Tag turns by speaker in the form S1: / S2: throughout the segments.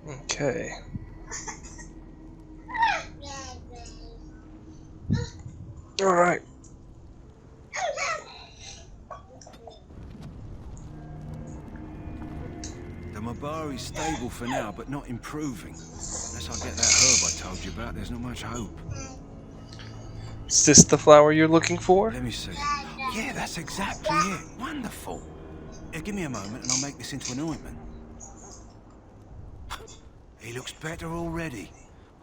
S1: Okay. Alright.
S2: The Mabari's stable for now, but not improving. Unless I get that herb I told you about, there's not much hope.
S1: Is this the flower you're looking for?
S2: Let me see. Yeah, that's exactly it. Wonderful. Here, give me a moment and I'll make this into an ointment. He looks better already.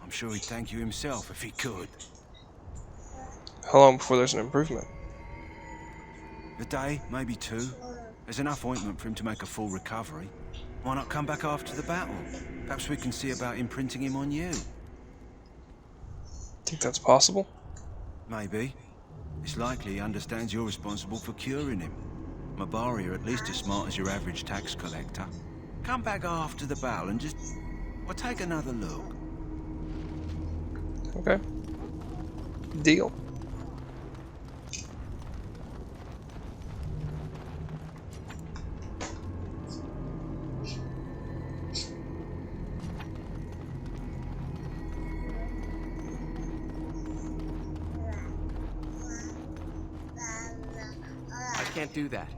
S2: I'm sure he'd thank you himself if he could.
S1: How long before there's an improvement?
S2: A day, maybe two. There's enough ointment for him to make a full recovery. Why not come back after the battle? Perhaps we can see about imprinting him on you.
S1: Think that's possible?
S2: Maybe. It's likely he understands you're responsible for curing him. Mabari are at least as smart as your average tax collector. Come back after the battle and just... well, take another look.
S1: Okay. Deal.
S3: I can't do that.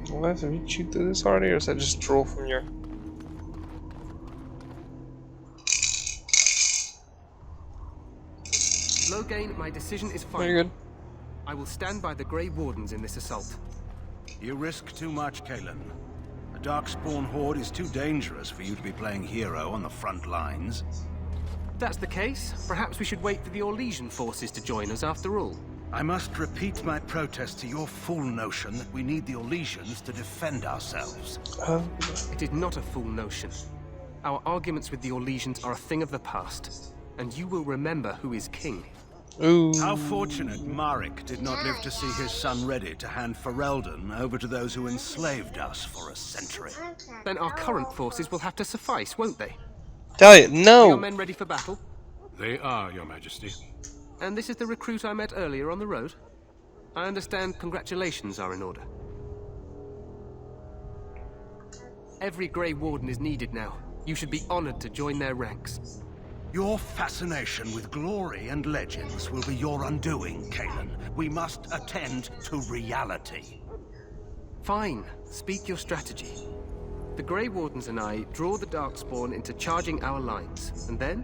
S1: What? Have you chewed through this already, or is that just drool from your...
S3: Logain, my decision is
S1: Oh,
S3: final.
S1: you're good.
S3: I will stand by the Grey Wardens in this assault.
S2: You risk too much, Kalen. A Darkspawn horde is too dangerous for you to be playing hero on the front lines.
S3: If that's the case, perhaps we should wait for the Orlesian forces to join us after all.
S2: I must repeat my protest to your fool notion that we need the Orlesians to defend ourselves.
S3: It is not a fool notion. Our arguments with the Orlesians are a thing of the past, and you will remember who is king.
S1: Ooh.
S2: How fortunate Marek did not live to see his son ready to hand Ferelden over to those who enslaved us for a century.
S3: Then our current forces will have to suffice, won't they?
S1: Tell you,
S3: Are your
S1: no!
S3: men ready for battle?
S4: They are, Your Majesty.
S3: And this is the recruit I met earlier on the road? I understand congratulations are in order. Every Grey Warden is needed now. You should be honored to join their ranks.
S2: Your fascination with glory and legends will be your undoing, Kalen. We must attend to reality.
S3: Fine. Speak your strategy. The Grey Wardens and I draw the Darkspawn into charging our lines, and then?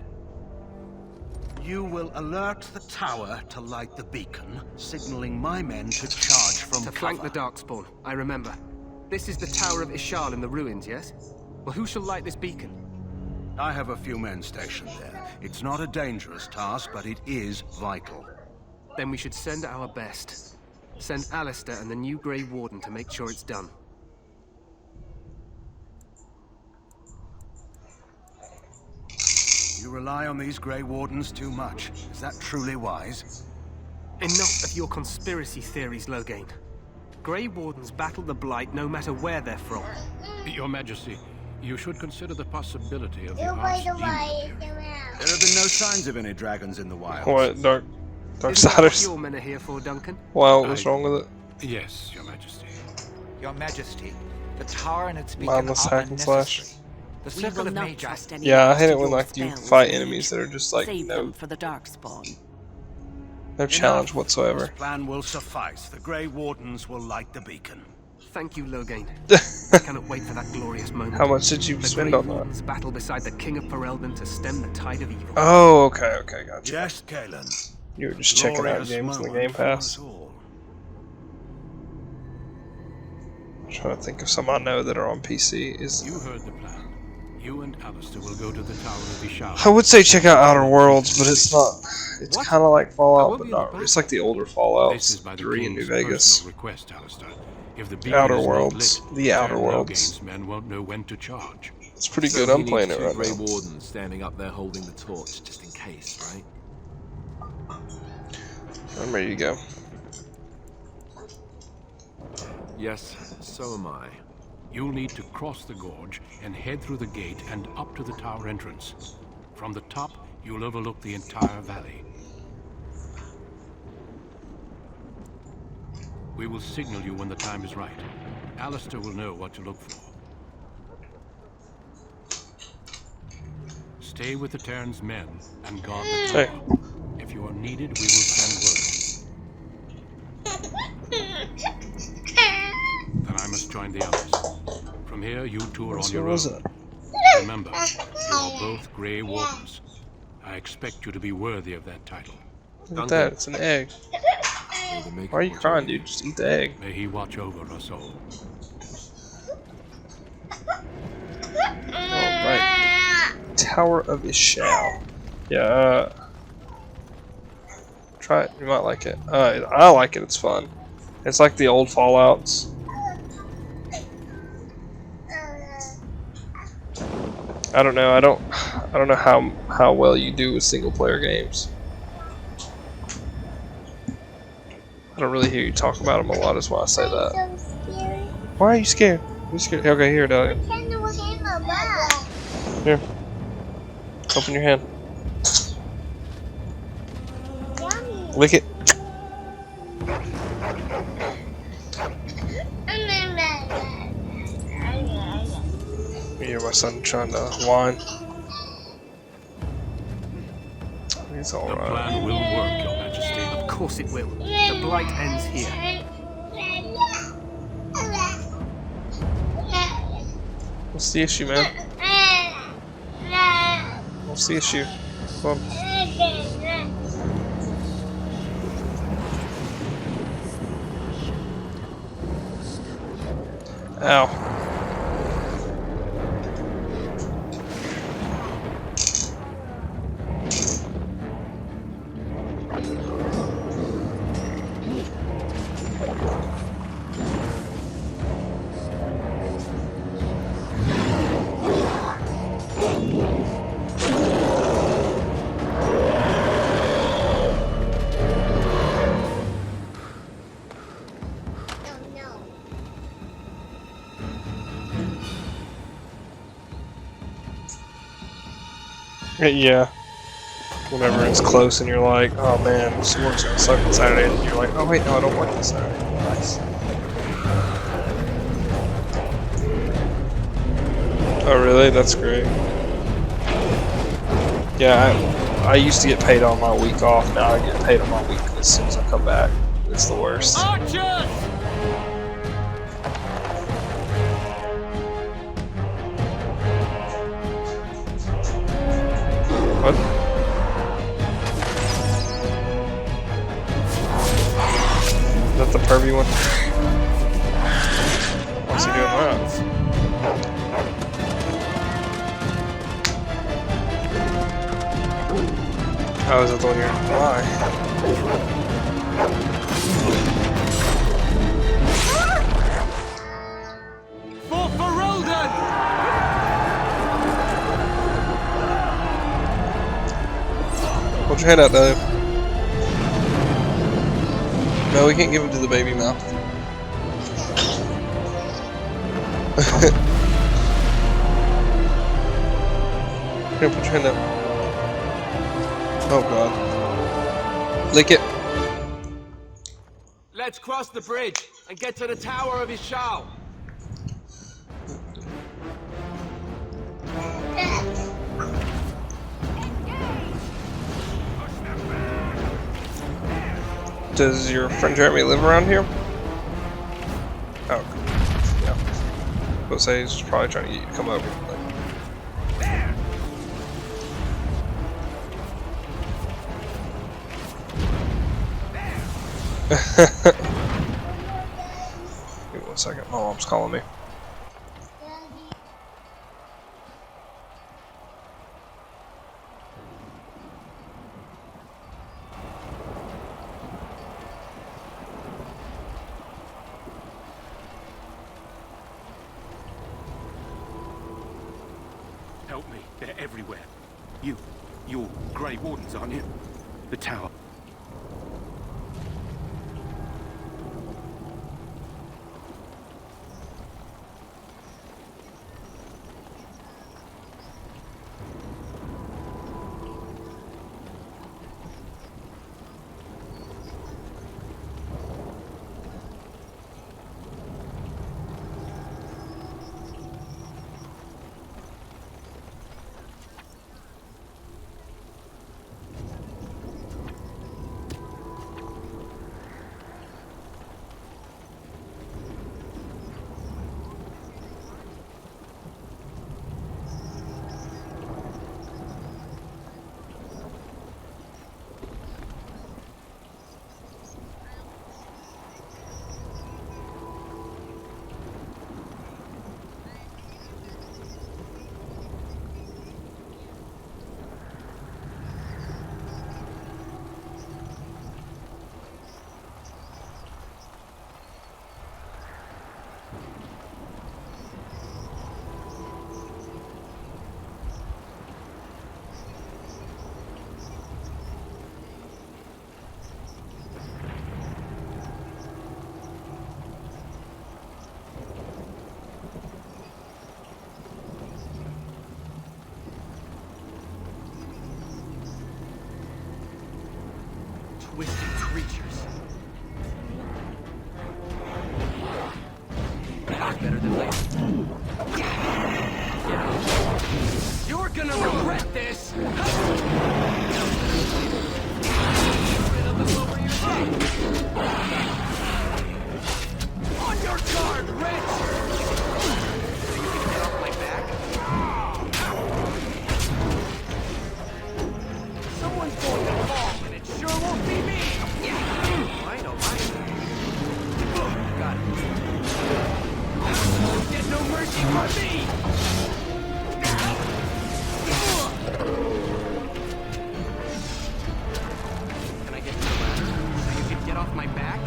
S2: You will alert the tower to light the beacon, signaling my men to charge from
S3: To
S2: cover.
S3: flank the Darkspawn, I remember. This is the Tower of Ishal in the ruins, yes? Well, who shall light this beacon?
S2: I have a few men stationed there. It's not a dangerous task, but it is vital.
S3: Then we should send our best. Send Alistair and the new Grey Warden to make sure it's done.
S2: You rely on these Grey Wardens too much. Is that truly wise?
S3: Enough of your conspiracy theories, Logain. Grey Wardens battle the Blight no matter where they're from.
S4: Your Majesty, you should consider the possibility of the Archdemon appearing.
S2: There have been no signs of any dragons in the wild.
S1: What? Dark
S3: Isn't that what
S1: Siders?
S3: your men are here for, Duncan?
S1: Wow, what's wrong with it?
S4: Yes, Your Majesty.
S5: Your Majesty, the tower and its beacon
S1: Mindless
S5: are
S1: hack and slash.
S5: unnecessary. The
S6: We
S5: circle
S6: will
S5: of
S6: not
S5: Magi.
S6: trust any
S1: Yeah, I
S6: of
S1: hate it
S6: your
S1: when like you
S6: spells,
S1: fight
S6: Mage.
S1: enemies that are just like
S6: Save
S1: no
S6: them for the Darkspawn.
S1: challenge
S2: Enough.
S1: whatsoever.
S2: This plan will suffice. The Grey Wardens will light the beacon.
S3: Thank you, Logain. I cannot wait for that glorious moment.
S1: How much did you
S3: The
S1: spend
S3: Grey
S1: on that?
S3: Wardens battle beside the King of Ferelden to stem the tide of evil.
S1: Oh, okay, gotcha.
S2: Yes, Kalen.
S1: You were just checking out
S2: Glorious
S1: games on the
S2: moment
S1: Game
S2: for
S1: Pass.
S2: us all.
S1: I'm trying to think of some I know that are on PC.
S4: You heard the plan. You and Alistair will go to the Tower of Ishal.
S1: I would say check out Outer Worlds, but it's not. It's
S3: What?
S1: kind of like
S3: I
S1: Fallout,
S3: won't
S1: but
S3: be in the
S1: not.
S3: party.
S1: It's like the older
S4: This is
S1: Fallouts,
S4: by the
S1: 3 in New
S4: King's
S1: Vegas.
S4: personal request, Alistair. If the beacon
S1: Outer
S4: is not
S1: Worlds.
S4: lit,
S1: The Outer
S4: then
S1: Worlds.
S4: Logain's men won't know when to charge.
S1: It's pretty
S4: So
S1: good.
S4: he
S1: I'm playing
S4: needs
S1: it
S4: two
S1: right
S4: Grey
S1: now.
S4: Wardens standing up there holding the torch, just in case, right?
S1: I'm ready to go.
S4: Yes, so am I. You'll need to cross the gorge and head through the gate and up to the tower entrance. From the top, you'll overlook the entire valley. We will signal you when the time is right. Alistair will know what to look for. Stay with the Terran's men and guard the
S1: Hey.
S4: tower. If you are needed, we will send word. Then I must join the others. From here, you two are on your
S1: was
S4: own.
S1: it?
S4: Remember, you are both Grey Wardens. I expect you to be worthy of that title.
S1: Look at that. It's an egg. Why are you crying, dude? Just eat the egg.
S4: May he watch over us all.
S1: Alright. Tower of Ishal. Yeah, try it. You might like it. I like it. It's fun. It's like the old Fallouts. I don't know. I don't know how well you do with single player games. I don't really hear you talk about them a lot. Is why I say that. Why are you scared? You scared? Okay, here, Dahlia. Here. Open your hand. Lick it. You hear my son trying to whine. It's
S4: The
S1: alright.
S4: plan will work, Your Majesty.
S3: Of course it will. The blight ends here.
S1: What's the issue, man? What's the issue? Come on. Ow. Yeah. Whenever it's close and you're like, oh man, school's gonna suck on Saturday, and you're like, oh wait, no, I don't work this Saturday. Nice. Oh really? That's great. Yeah, I used to get paid on my week off. Now I get paid on my week as soon as I come back. It's the worst.
S3: Archers!
S1: What? Is that the pervy one? What's he doing that? How is it the one you're... Why?
S3: For Ferelden!
S1: Hold your head out, Dave. No, we can't give him to the baby mouth. Here, put your hand up. Oh god. Lick it.
S3: Let's cross the bridge and get to the Tower of Ishal.
S1: Does your friend Jeremy live around here? Oh, yeah. I was say he's probably trying to get you to come over. Give me 1 second. My mom's calling me.
S6: me. They're everywhere. You're Grey Wardens, aren't you? The tower.
S3: Twisted creatures. Now is better than later. Yeah. You're gonna regret this! Rid of them over your head. On your guard, Rich! So you can get off my back? Someone's going to fall, and it sure won't be me! Right, all right. Got it. Get no mercy from me! Can I get to the ladder so you can get off my back?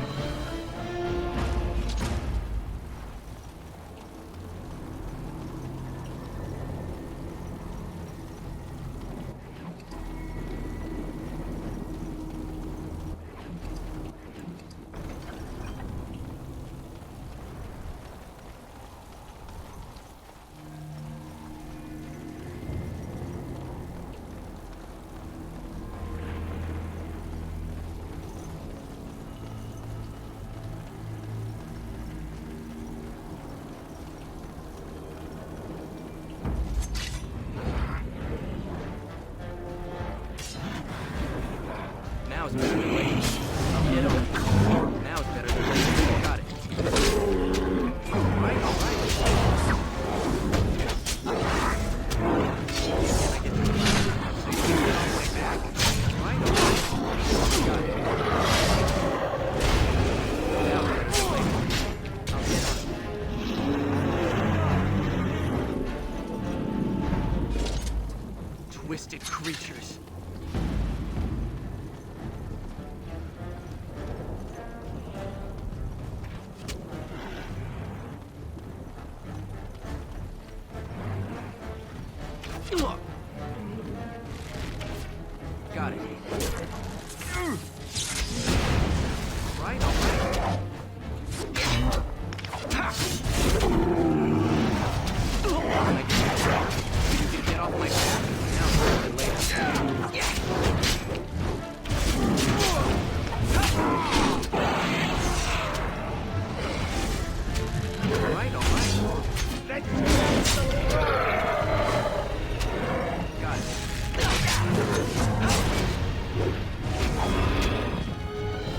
S3: Now is better than later. I'll get him. Now is better than later. Got it. Alright, alright. Can I get to the ladder so you can get off my back? Alright, alright. Got it. Now is better than later. I'll get him. Twisted creatures. Got it. Right, all right. You can get off my back. Now more than later. All right, all right. Got it.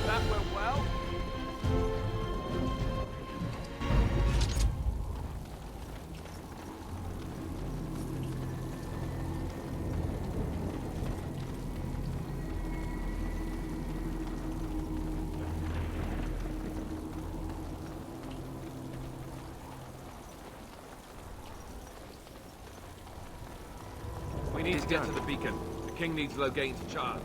S3: That went well.
S7: We need to get to the beacon. The king needs Loghain to charge.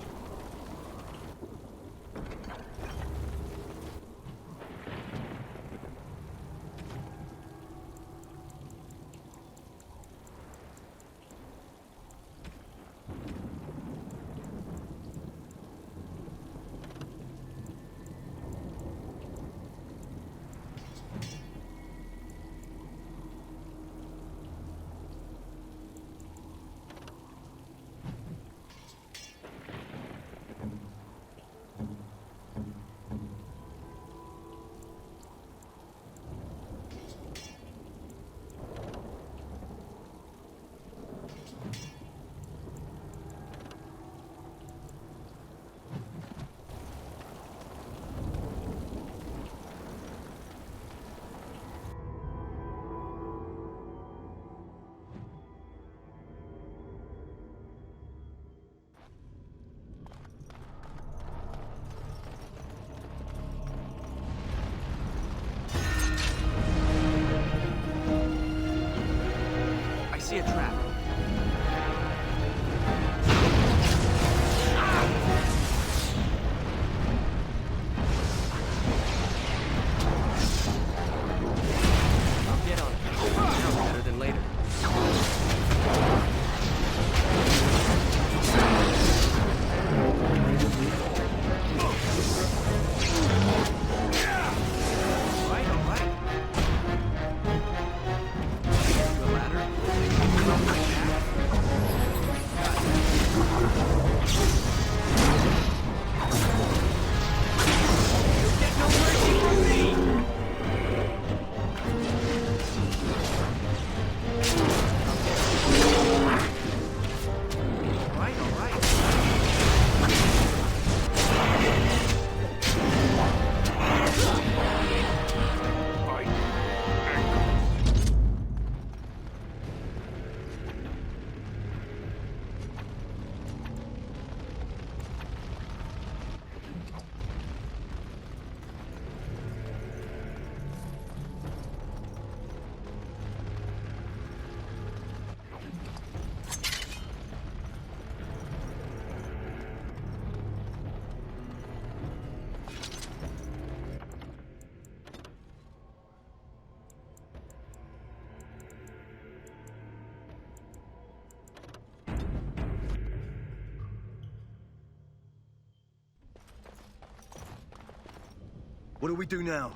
S2: What do we do now?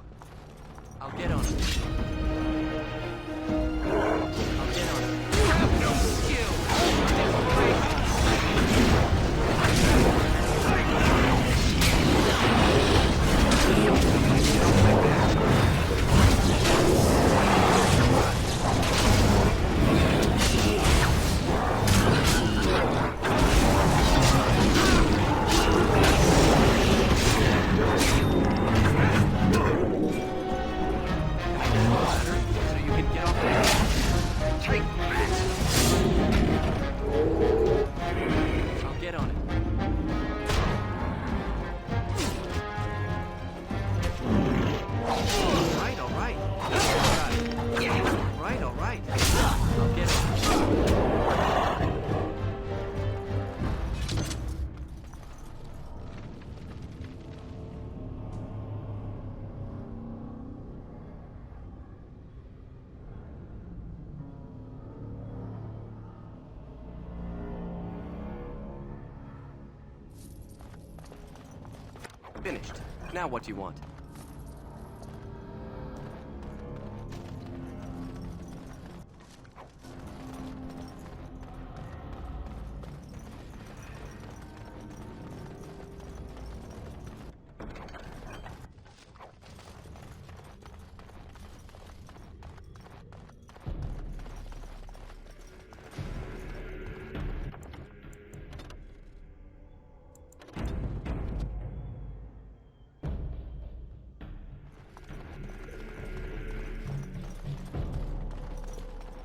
S3: I'll get on it. I'll get on it. You have no skill! Finished. Now what do you want?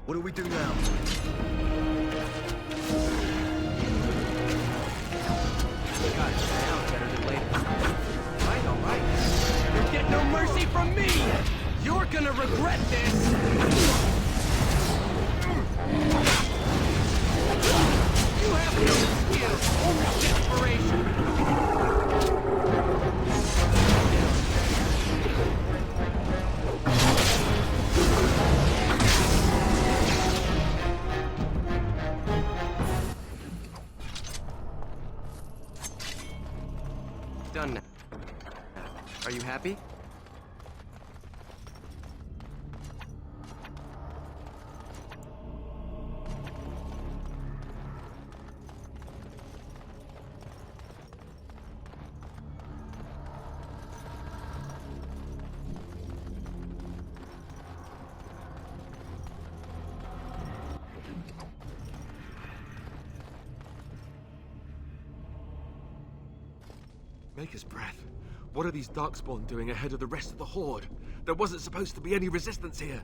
S2: What do we do now?
S3: Got it. Now better than later. All right. You get no mercy from me! You're gonna regret this! You have no skill, only desperation! Done now. Are you happy?
S6: Maker's breath. What are these Darkspawn doing ahead of the rest of the Horde? There wasn't supposed to be any resistance here.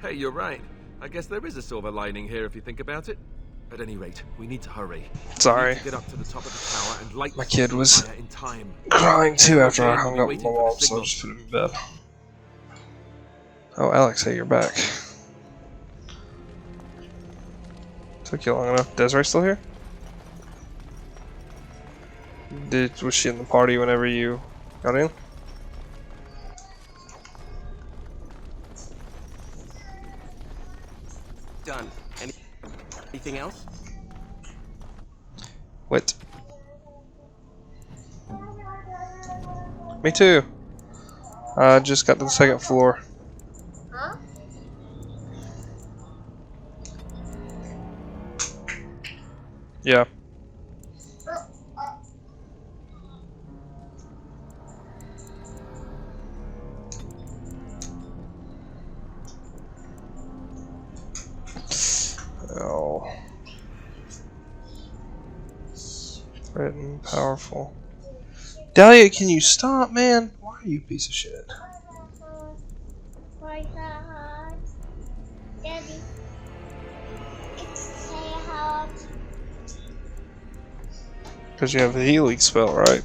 S6: Hey, you're right. I guess there is a silver lining here if you think about it. At any rate, we need to hurry.
S1: Sorry.
S6: We need to get up to the top of the tower and light
S1: My
S6: the
S1: kid was
S6: fire in time.
S1: crying too after I
S6: Okay,
S1: hung
S6: we'll
S1: up
S6: be
S1: with my
S6: waiting for the
S1: mom, so I
S6: signal.
S1: just put him in bed. Oh, Alex, hey, you're back. Took you long enough. Desiree still here? Was she in the party whenever you got in?
S3: Anything else?
S1: Wait. Me too. I just got to the second floor. Yeah. Oh. Written, powerful. Dahlia, can you stop, man? Why are you a piece of shit?
S8: Daddy, it's hard.
S1: Because you have the healing spell, right?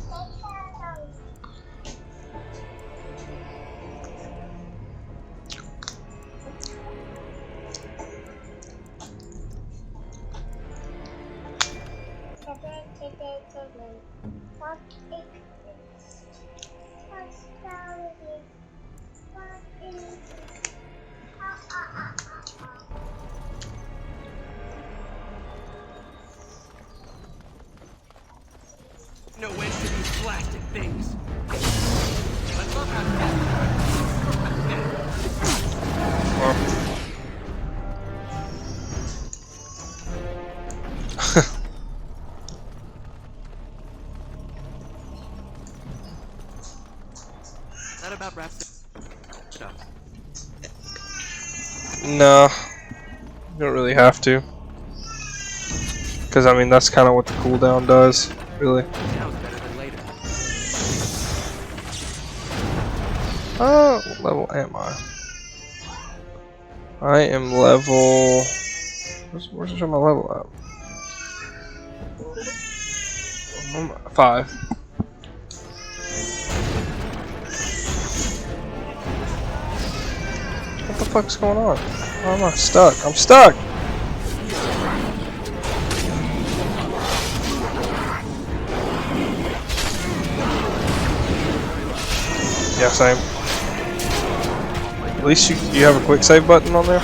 S3: No end to these blasted things. I love how that about wraps it up.
S1: No. You don't really have to. Because, I mean, that's kind of what the cooldown does, really.
S3: Now it's better than later.
S1: Oh, what level am I? I am level... Where's my level at? 5. What the fuck's going on? Why am I stuck? I'm stuck! Yeah, same. At least you have a quick save button on there.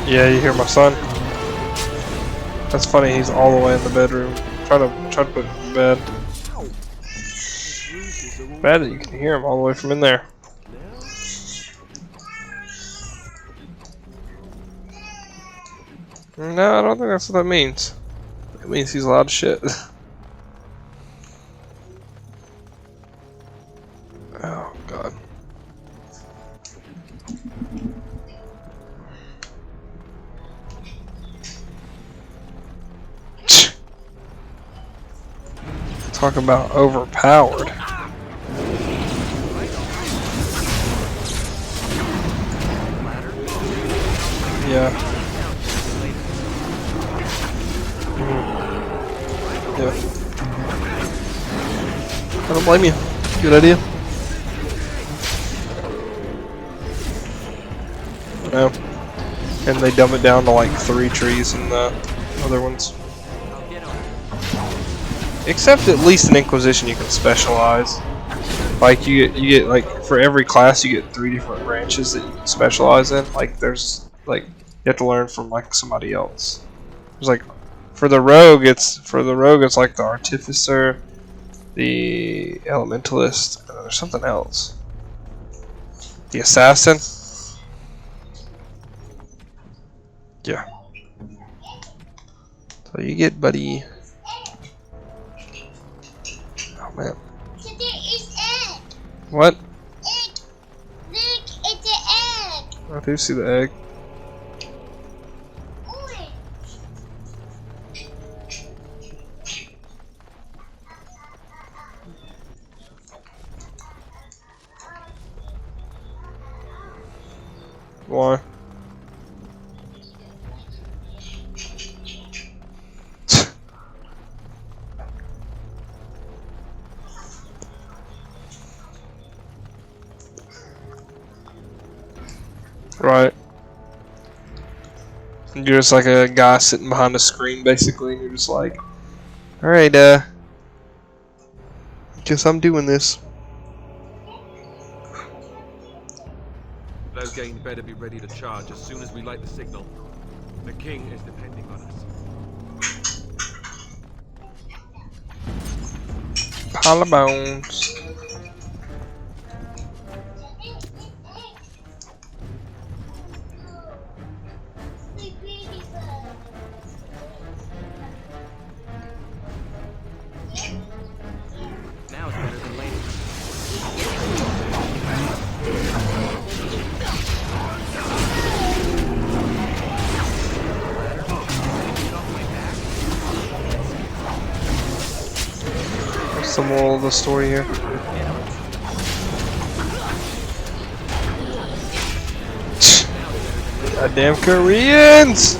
S1: Yeah, you hear my son? That's funny, he's all the way in the bedroom. Try to put him to bed. Bad that you can hear him all the way from in there. No, I don't think that's what that means. It means he's loud as shit. Oh, God. Talk about overpowered. Yeah. Yeah. I don't blame you. Good idea. No. And they dumb it down to like 3 trees in the other ones. Except at least in Inquisition you can specialize. Like you get like for every class you get 3 different branches that you can specialize in. Like there's like you have to learn from like somebody else. There's like for the rogue it's like the artificer, the elementalist, and there's something else. The assassin. Yeah. So you get buddy. Oh man. What?
S8: Egg. Look, it's an egg.
S1: I do see the egg.
S8: Orange.
S1: Why? Right. You're just like a guy sitting behind a screen, basically, and you're just like, alright, guess I'm doing this.
S7: Loghain better be ready to charge as soon as we light the signal. The king is depending on us.
S1: Pile of bones.
S3: Now it's better than later.
S1: What's the moral of the story here? Goddamn Koreans!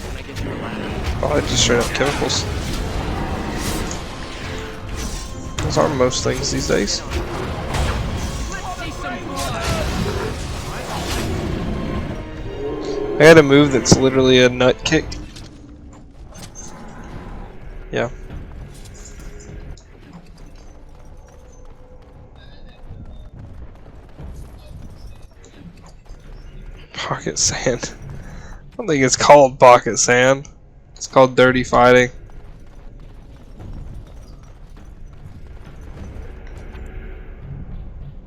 S3: Can I get you a ladder?
S1: Oh, just straight up chemicals. Those are most things these days.
S3: Let's see some blood.
S1: I had a move that's literally a nut kick. Yeah. Pocket sand. I don't think it's called pocket sand. It's called dirty fighting.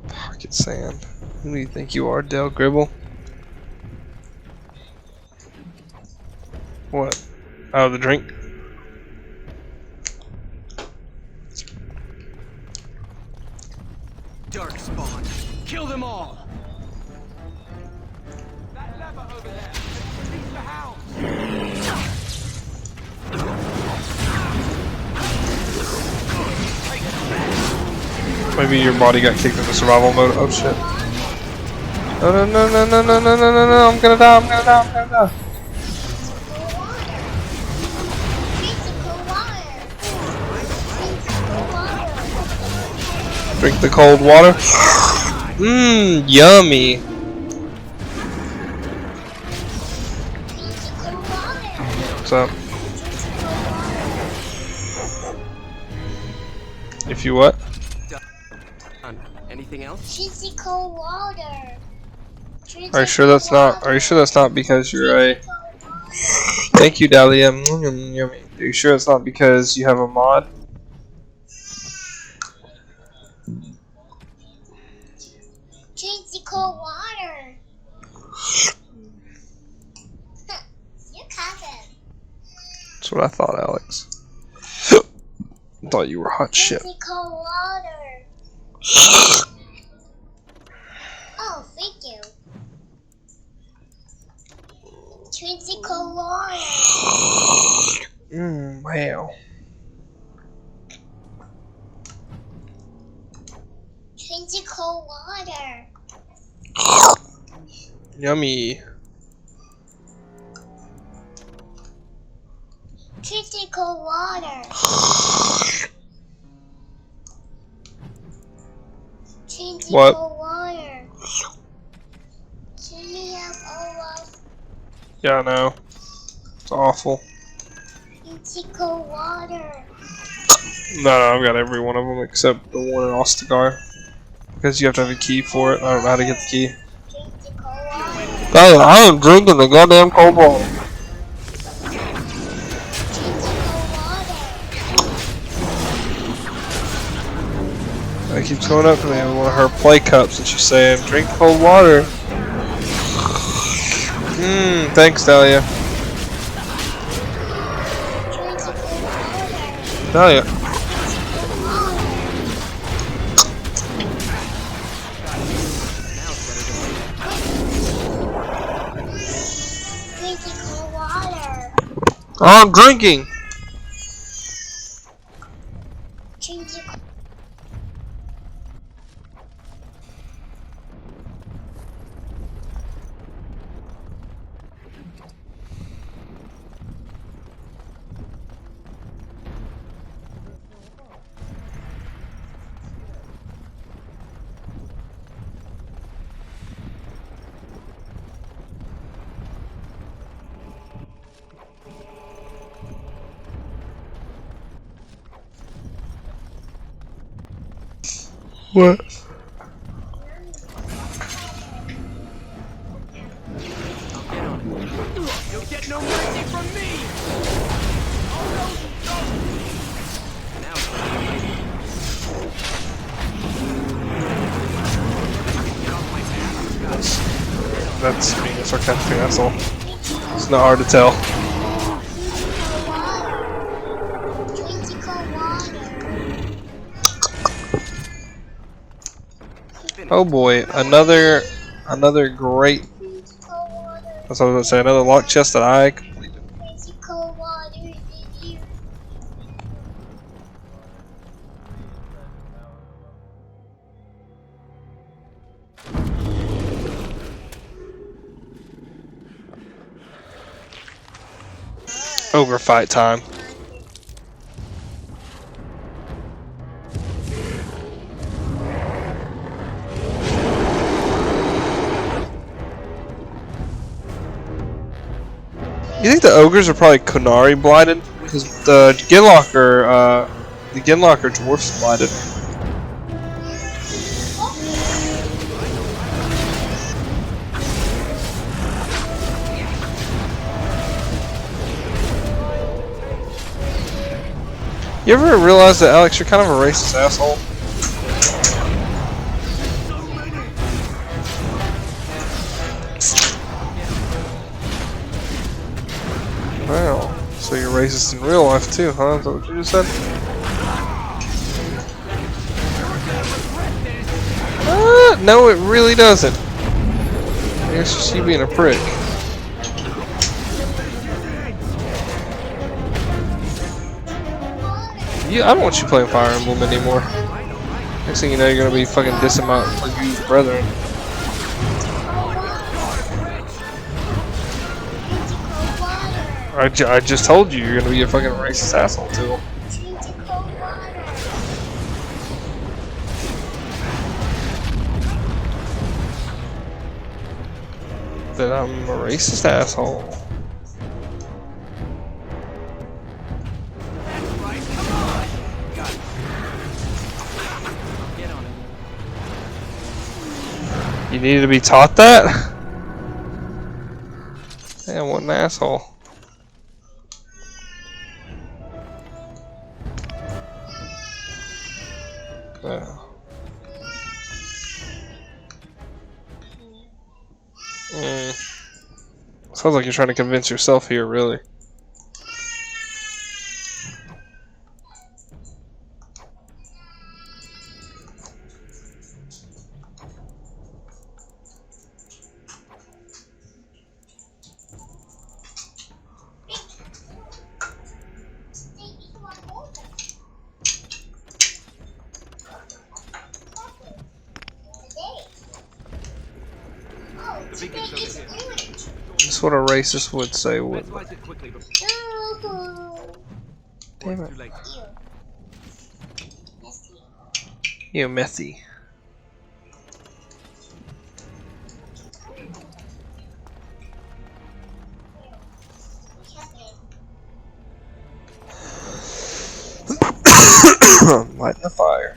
S1: Pocket sand. Who do you think you are, Del Gribble? What? Oh, the drink?
S3: Dark spawn. Kill them all.
S7: That lever over there. Release the hounds.
S1: Maybe your body got kicked into survival mode. Oh shit. No, no, no, no, no, no, no, no, no, no, I'm gonna die, I'm gonna die, I'm gonna die. Drink the cold water. Mmm, yummy. What's up? If you what?
S3: Anything else?
S8: Cheesy cold water.
S1: Are you sure that's not? Are you sure that's not because you're a? Thank you, Dahlia. Yummy. Are you sure it's not because you have a mod?
S8: Cheesy cold water. You cousin.
S1: That's what I thought, Alex. I thought you were hot shit.
S8: Cheesy cold water. Oh, thank you. Cheesy cold water.
S1: Wow.
S8: Cheesy cold water.
S1: Yummy.
S8: Cheesy cold water. Cheesy
S1: What?
S8: cold water. Should we have all of
S1: Yeah, I know. It's awful.
S8: cheesy cold water?
S1: No, I've got every one of them except the one in Ostagar. Because you have to have a key for it. I don't know how to get the key.
S8: Cheesy cold water.
S1: Hey, I am drinking the goddamn cold water.
S8: Cheesy cold water.
S1: It keeps going up to me with one of her play cups and she's saying, drink cold water. Thanks, Dahlia.
S8: Cheesy cold water.
S1: Dahlia.
S8: Cheesy cold water.
S1: I'm drinking.
S8: Cheesy cold
S1: What?
S3: I'll get on it. You'll get no mercy from me! Oh no! Now it's gonna be late. Get off my back.
S1: That's being a sarcastic asshole. It's not hard to tell. Oh boy, another great. That's what I was gonna say. Another lock chest that I completed. Ogre fight time. You think the ogres are probably Kunari blighted? Because the Genlock are dwarfs blighted. You ever realize that, Alex, you're kind of a racist asshole? Wow, so you're racist in real life too, huh? Is that what you just said? No, it really doesn't. I guess it's just you being a prick. I don't want you playing Fire Emblem anymore. Next thing you know, you're gonna be fucking dissing my you brethren. I just told you you're gonna be a fucking racist asshole too. That I'm a racist asshole. You needed to be taught that? Damn, what an asshole. Sounds like you're trying to convince yourself here, really. That's what a racist would say, wouldn't it? Damn it. You methy. Lighting the fire.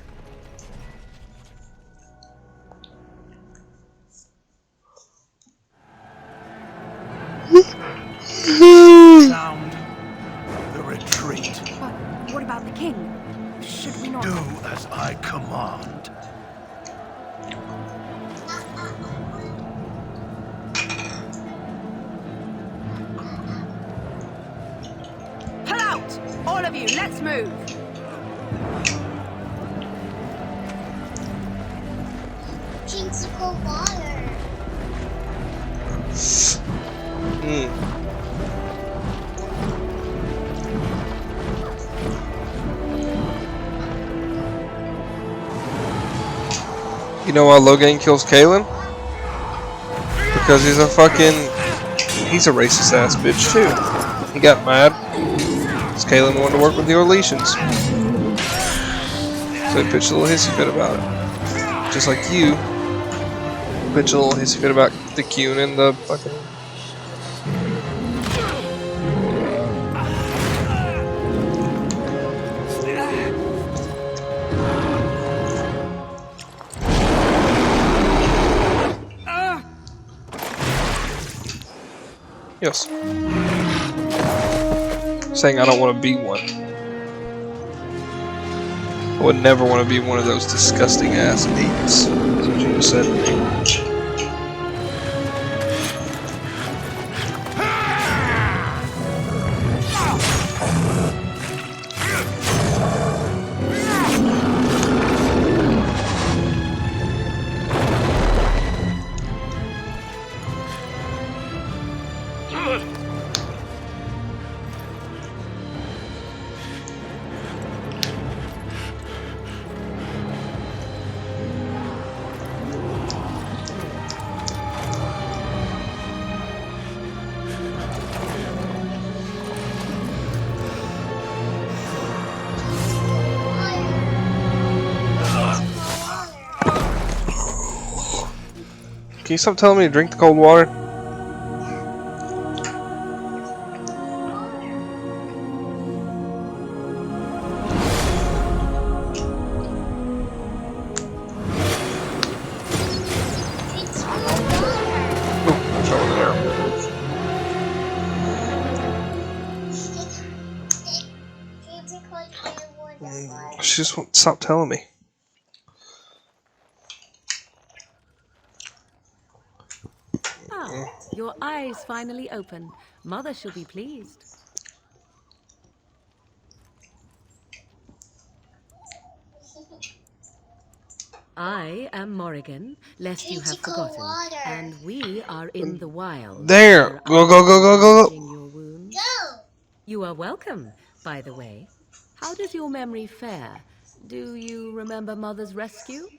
S2: Sound the retreat.
S9: But what about the king? Should we not...
S2: Do as I command.
S9: Pull out! All of you, let's move!
S8: Whimsical water.
S1: You know why Logan kills Kalen? Because he's a racist ass bitch too. He got mad because Kalen wanted to work with the Orlesians. So he pitched a little hissy fit about it. Just like you pitched a little hissy fit about the Qun and the fucking... Yes. Saying I don't want to be one. I would never want to be one of those disgusting ass apes. That's what you just said to me. Can you stop telling me to drink the cold water?
S8: It's cold water.
S1: What's over there? She just won't stop telling me.
S9: Ah, your eyes finally open. Mother shall be pleased. I am Morrigan, lest you have forgotten, and we are in the wild.
S1: There!
S9: where
S1: Go,
S9: I
S1: go,
S9: will
S1: go,
S9: be
S1: go, go, go!
S9: bandaging your wounds. You are welcome, by the way. How does your memory fare? Do you remember Mother's rescue?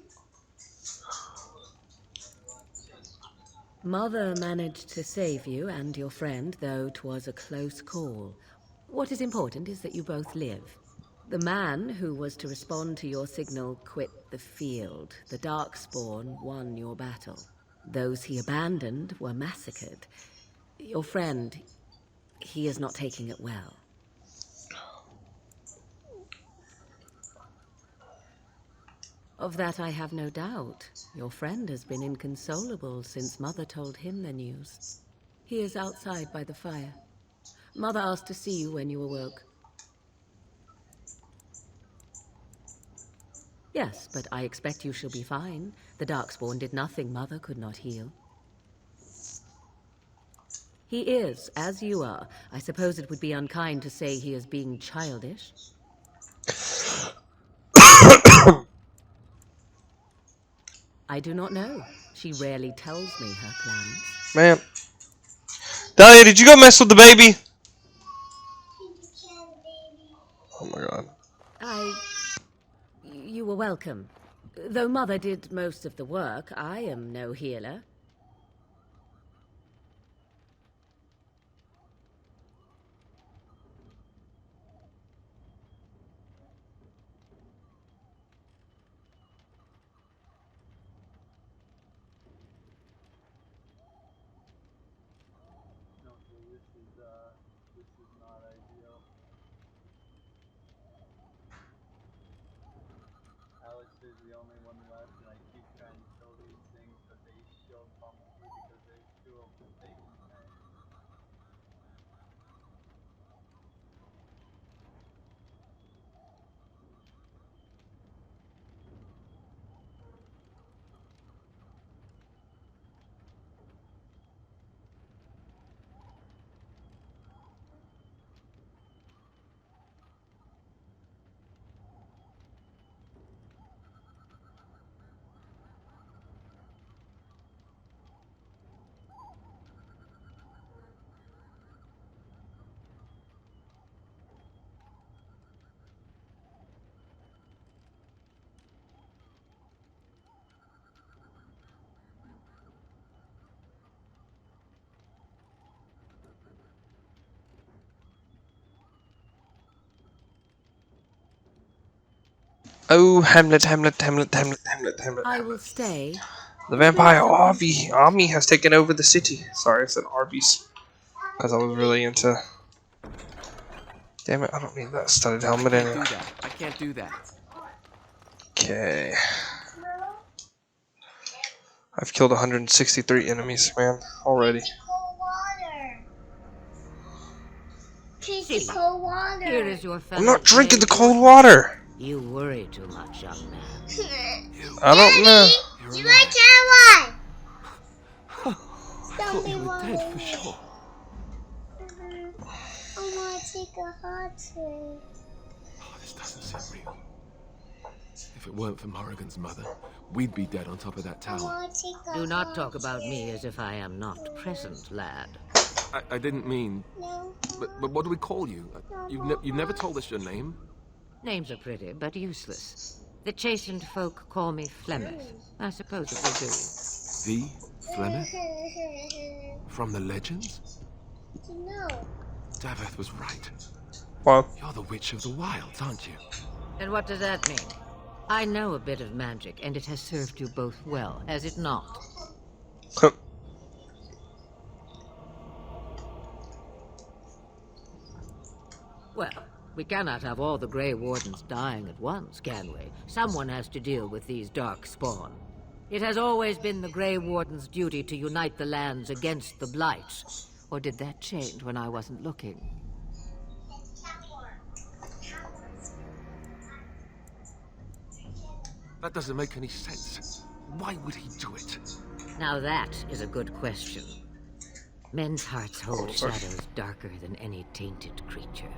S9: Mother managed to save you and your friend, though 'twas a close call. What is important is that you both live. The man who was to respond to your signal quit the field. The Darkspawn won your battle. Those he abandoned were massacred. Your friend, he is not taking it well. Of that I have no doubt. Your friend has been inconsolable since Mother told him the news. He is outside by the fire. Mother asked to see you when you awoke. Yes, but I expect you shall be fine. The Darkspawn did nothing Mother could not heal. He is, as you are. I suppose it would be unkind to say he is being childish. I do not know. She rarely tells me her plans.
S1: Man. Dahlia, did you go mess with the baby? Oh my god.
S9: You were welcome. Though Mother did most of the work, I am no healer.
S1: Oh, Hamlet, Hamlet, Hamlet, Hamlet, Hamlet, Hamlet,
S9: I will
S1: Hamlet.
S9: stay.
S1: The
S9: But there is
S1: vampire
S9: something to note.
S1: army has taken over the city. Sorry, I said Arby's. Because I was really into... Damn it, I don't need that studded
S3: I
S1: helmet
S3: can't
S1: anyway.
S3: do that. I can't do that.
S1: Okay. I've killed 163 enemies, man, already.
S8: Cold water.
S9: see.
S8: cold water.
S9: Here is your fellow.
S1: I'm not drinking the
S9: Grey
S1: cold
S9: Warden.
S1: water.
S9: You worry too much, young man.
S1: I don't know.
S6: You're
S8: You
S6: alive.
S8: like that one?
S6: I thought you were dead for sure.
S8: I want to take a hot trip.
S6: Oh, this doesn't seem real. If it weren't for Morrigan's mother, we'd be dead on top of that
S8: I
S6: tower.
S8: want to take a
S9: Do not
S8: hot
S9: talk about
S8: trip.
S9: me as if I am not present, lad.
S6: I didn't mean...
S8: No.
S6: But what do we call you? You've never told us your name?
S9: Names are pretty, but useless. The chastened folk call me Flemeth. I suppose it will do.
S6: The Flemeth? From the legends?
S8: No.
S6: Daveth was right.
S1: Well,
S6: You're the Witch of the Wilds, aren't you?
S9: And what does that mean? I know a bit of magic, and it has served you both well, has it not? Well, we cannot have all the Grey Wardens dying at once, can we? Someone has to deal with these dark spawn. It has always been the Grey Warden's duty to unite the lands against the Blight. Or did that change when I wasn't looking?
S6: That doesn't make any sense. Why would he do it?
S9: Now that is a good question. Men's hearts hold shadows darker than any tainted creature.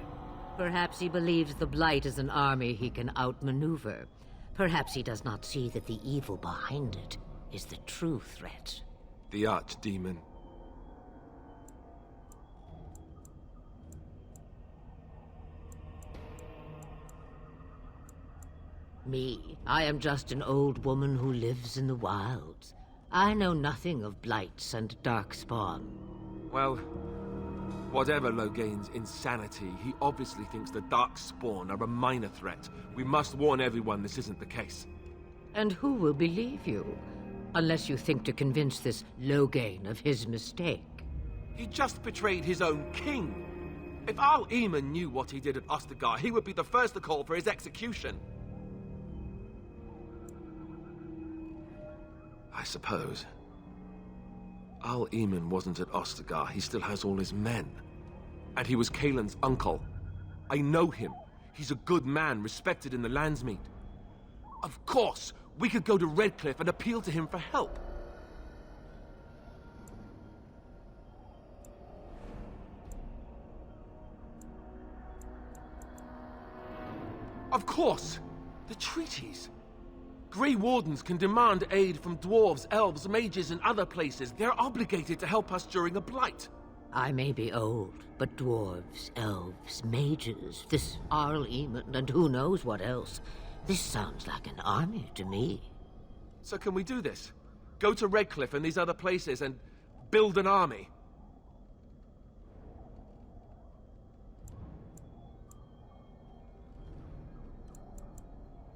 S9: Perhaps he believes the Blight is an army he can outmaneuver. Perhaps he does not see that the evil behind it is the true threat.
S6: The Archdemon.
S9: Me, I am just an old woman who lives in the wilds. I know nothing of blights and darkspawn.
S6: Well, whatever Loghain's insanity, he obviously thinks the Darkspawn are a minor threat. We must warn everyone this isn't the case.
S9: And who will believe you? Unless you think to convince this Loghain of his mistake.
S6: He just betrayed his own king. If Al Eamon knew what he did at Ostagar, he would be the first to call for his execution. I suppose. Al Eamon wasn't at Ostagar. He still has all his men. And he was Kaelin's uncle. I know him. He's a good man, respected in the Landsmeet. Of course, we could go to Redcliffe and appeal to him for help. Of course! The treaties! Grey Wardens can demand aid from dwarves, elves, mages, and other places. They're obligated to help us during a blight.
S9: I may be old, but dwarves, elves, mages, this Arl Eamon, and who knows what else. This sounds like an army to me.
S6: So can we do this? Go to Redcliffe and these other places and build an army?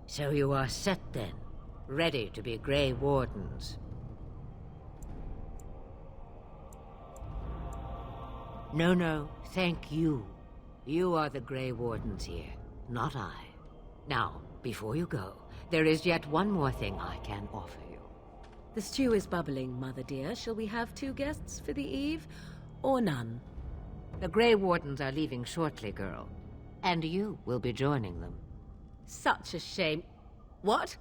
S9: So you are set then, ready to be Grey Wardens. No, thank you. You are the Grey Wardens here, not I. Now, before you go, there is yet one more thing I can offer you.
S10: The stew is bubbling, Mother dear. Shall we have 2 guests for the eve, or none?
S9: The Grey Wardens are leaving shortly, girl. And you will be joining them.
S10: Such a shame. What?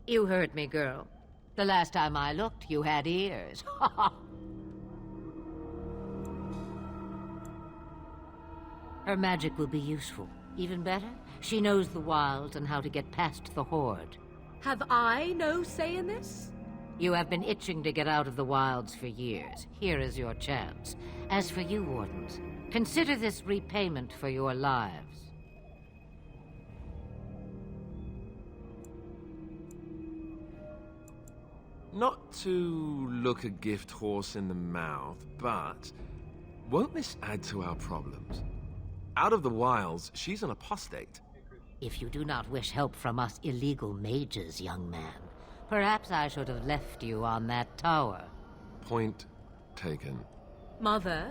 S9: You heard me, girl. The last time I looked, you had ears. Her magic will be useful. Even better, she knows the wilds and how to get past the Horde.
S10: Have I no say in this?
S9: You have been itching to get out of the wilds for years. Here is your chance. As for you, Wardens, consider this repayment for your lives.
S6: Not to look a gift horse in the mouth, but won't this add to our problems? Out of the wilds, she's an apostate.
S9: If you do not wish help from us illegal mages, young man, perhaps I should have left you on that tower.
S6: Point taken.
S10: Mother,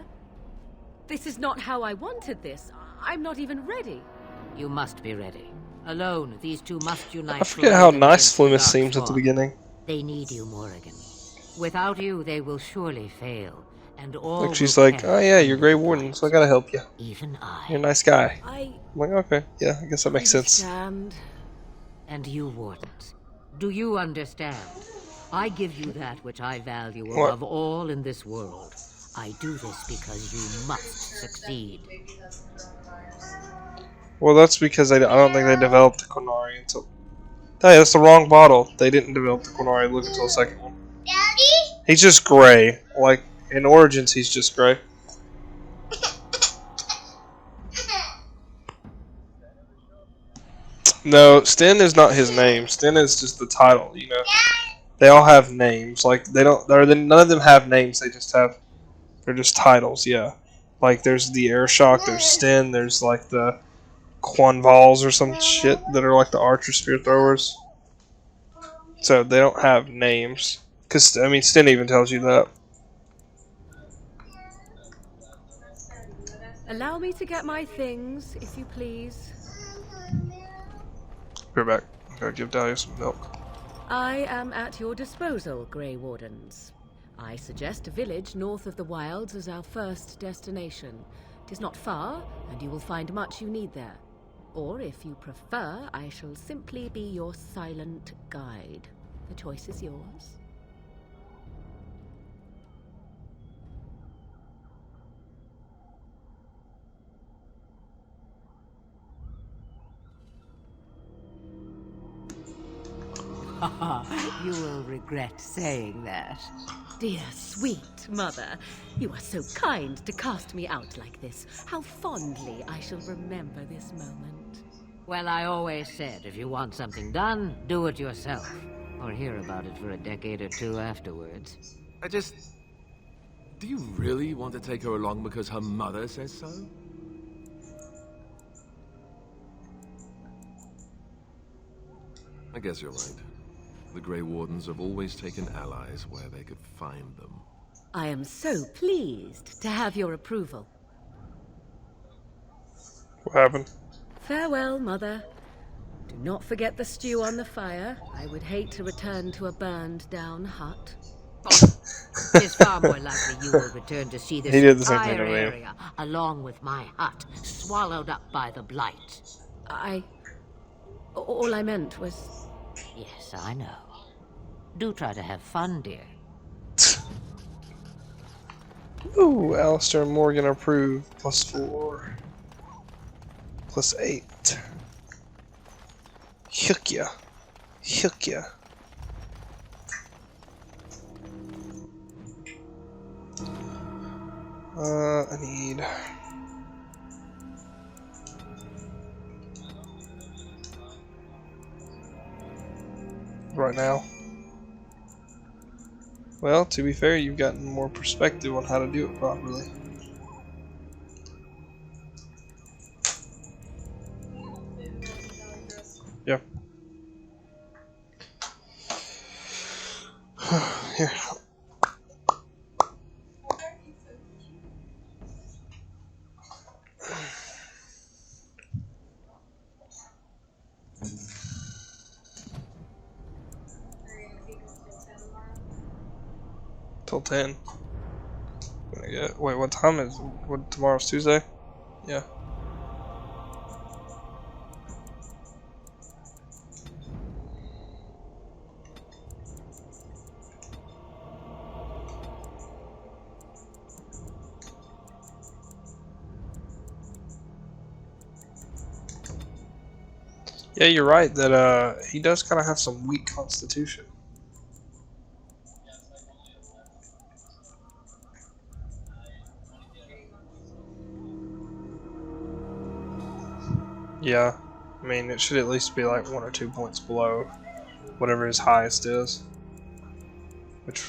S10: this is not how I wanted this. I'm not even ready.
S9: You must be ready. Alone, these two must unite.
S1: I forget how nice Flumis seems at the
S9: Darkspawn.
S1: beginning.
S9: They need you, Morrigan. Without you, they will surely fail,
S10: and all
S1: Like she's
S10: will
S1: like, oh
S10: perish
S1: yeah, you're
S10: under
S1: Grey
S10: the
S1: Warden, so I
S10: blight.
S1: gotta help you.
S10: Even I.
S1: You're a nice guy.
S10: I
S1: I'm like, okay, yeah, I guess that makes sense.
S10: understand. And you, Wardens, do you understand? I give you that which I value
S1: What?
S10: above all in this world. I do this because you must succeed.
S1: Well, that's because I don't think they developed the Quinari until. Hey, that's the wrong bottle. They didn't develop the Quinari look until the second one.
S8: Daddy?
S1: He's just gray. Like in Origins, he's just gray. No, Sten is not his name. Sten is just the title. You know, they all have names. Like they don't. None of them have names. They just have. They're just titles. Yeah. Like there's the Airshock. There's Sten. There's like the Quanvals or some shit that are like the archer spear throwers. So they don't have names. Cause I mean, Sten even tells you that.
S9: Allow me to get my things, if you please.
S1: Go back. Gotta give Dahlia some milk.
S9: I am at your disposal, Grey Wardens. I suggest a village north of the wilds as our first destination. It is not far, and you will find much you need there. Or, if you prefer, I shall simply be your silent guide. The choice is yours. You will regret saying that. Dear, sweet mother, you are so kind to cast me out like this. How fondly I shall remember this moment.
S10: Well, I always said, if you want something done, do it yourself. Or hear about it for a decade or two afterwards.
S6: Do you really want to take her along because her mother says so? I guess you're right. The Grey Wardens have always taken allies where they could find them.
S9: I am so pleased to have your approval.
S1: What happened?
S9: Farewell, Mother. Do not forget the stew on the fire. I would hate to return to a burned-down hut.
S10: It's far more likely you will return to see this
S1: He did the same thing
S10: entire
S1: to me.
S10: area, along with my hut, swallowed up by the blight.
S9: All I meant was...
S10: Yes, I know. Do try to have fun, dear.
S1: Ooh, Alistair and Morgan approved. +4. +8. Hook ya. Hook ya. I need... right now. Well, to be fair, you've gotten more perspective on how to do it properly. Yeah. Here. Till 10. Yeah. Wait, what time is? What, tomorrow's Tuesday? Yeah. Yeah, you're right that he does kind of have some weak constitution. Yeah, I mean it should at least be like 1 or 2 points below whatever his highest is. Which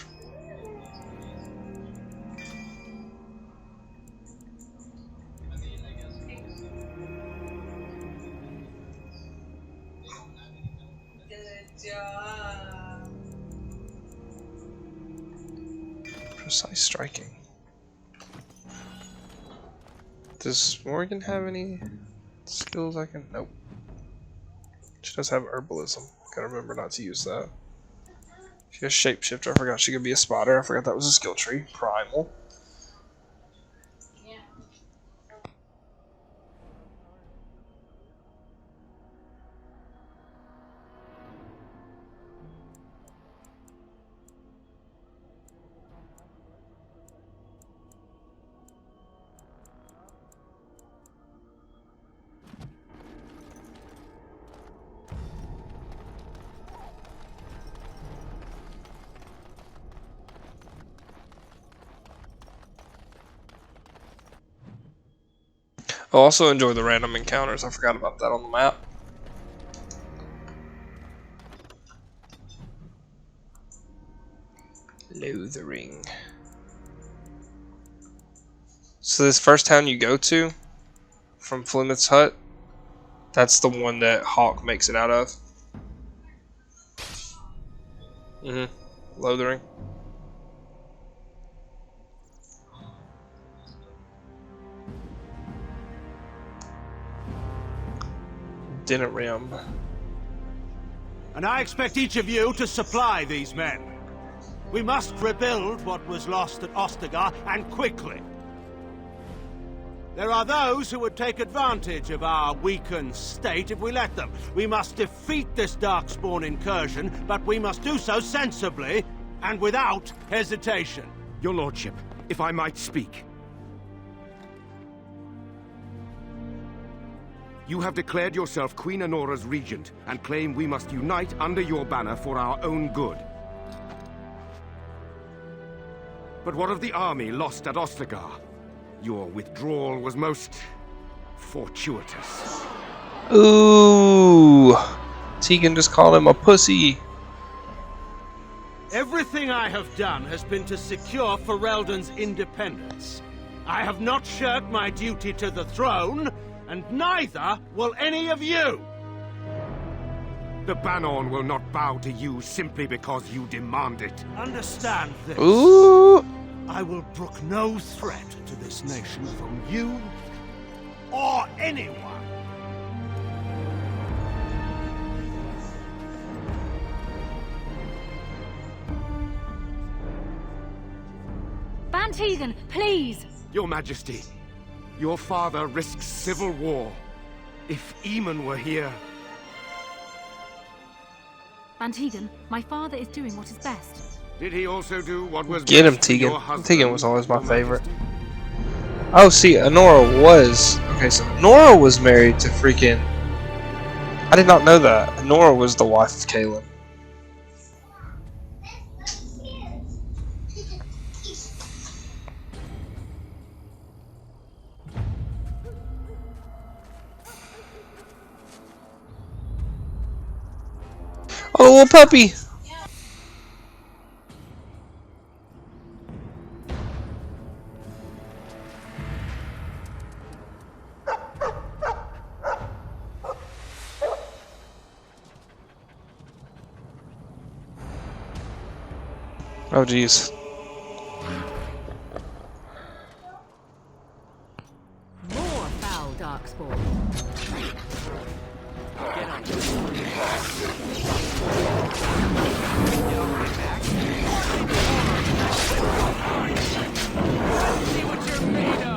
S1: precise striking. Does Morgan have any skills I can? Nope. She does have herbalism. Gotta remember not to use that. She has shapeshifter. I forgot she could be a spotter. I forgot that was a skill tree. Primal. I'll also enjoy the random encounters. I forgot about that on the map. Lothering. So this first town you go to from Flemeth's Hut, that's the one that Hawk makes it out of. Lothering. Dinner rim.
S11: And I expect each of you to supply these men. We must rebuild what was lost at Ostagar, and quickly. There are those who would take advantage of our weakened state if we let them. We must defeat this Darkspawn incursion, but we must do so sensibly and without hesitation.
S12: Your Lordship, if I might speak. You have declared yourself Queen Honora's regent, and claim we must unite under your banner for our own good. But what of the army lost at Ostagar? Your withdrawal was most fortuitous.
S1: Ooh, Tegan just called him a pussy.
S11: Everything I have done has been to secure Ferelden's independence. I have not shirked my duty to the throne, and neither will any of you!
S12: The Banon will not bow to you simply because you demand it.
S11: Understand this.
S1: Ooh.
S11: I will brook no threat to this nation from you or anyone.
S13: Van Tegan, please!
S12: Your Majesty, your father risks civil war. If Eamon were here...
S13: Van Tegan, my father is doing what is best.
S12: Did he also do what was
S1: Get him,
S12: best for your
S1: Tegan.
S12: husband,
S1: Tegan was always my
S12: Your
S1: favorite.
S12: Majesty?
S1: Oh, see, Honora was... Okay, so Honora was married to freaking... I did not know that. Honora was the wife of Kaelin. Oh, little puppy! Oh, jeez.
S9: More foul Darkspawn.
S3: Get on your Get on my back. Let's see what you're made of.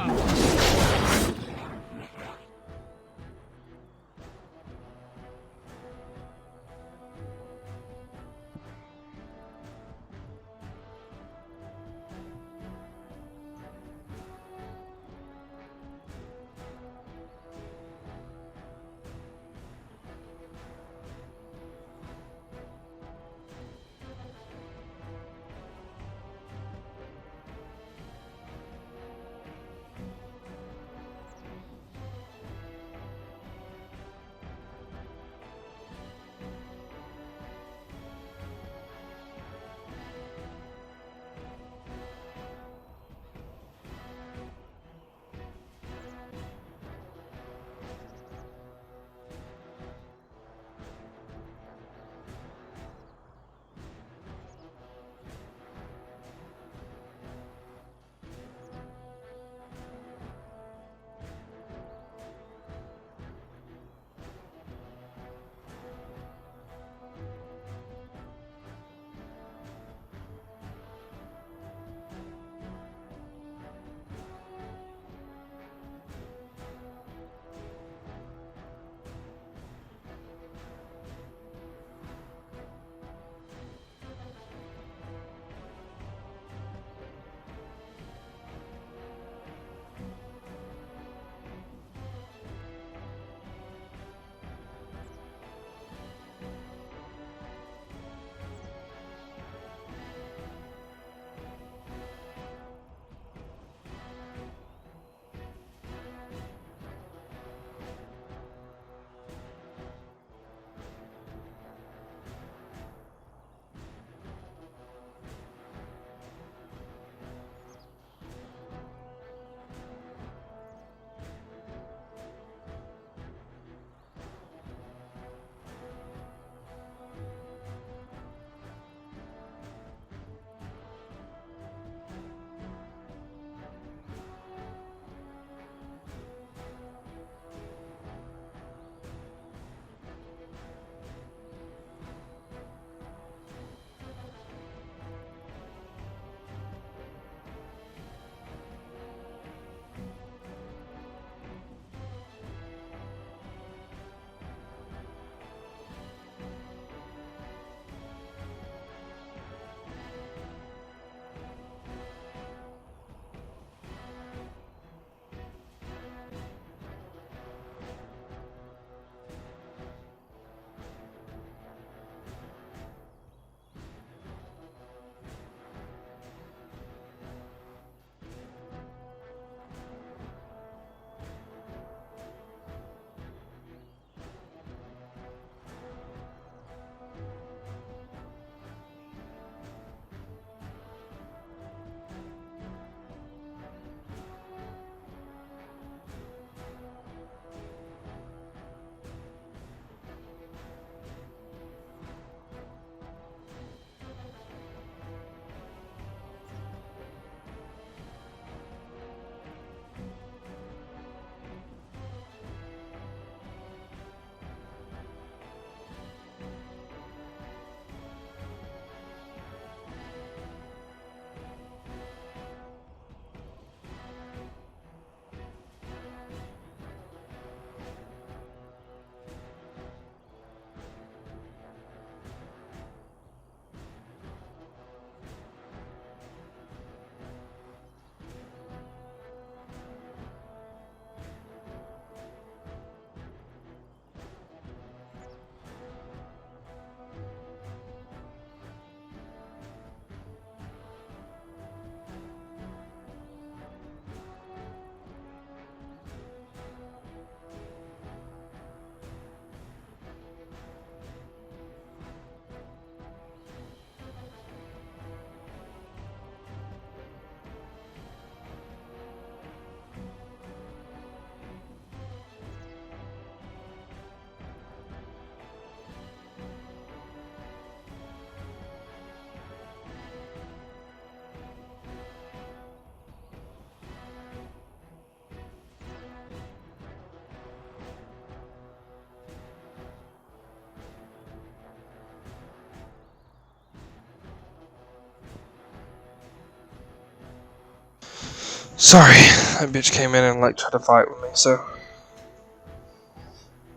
S1: Sorry, that bitch came in and like tried to fight with me, so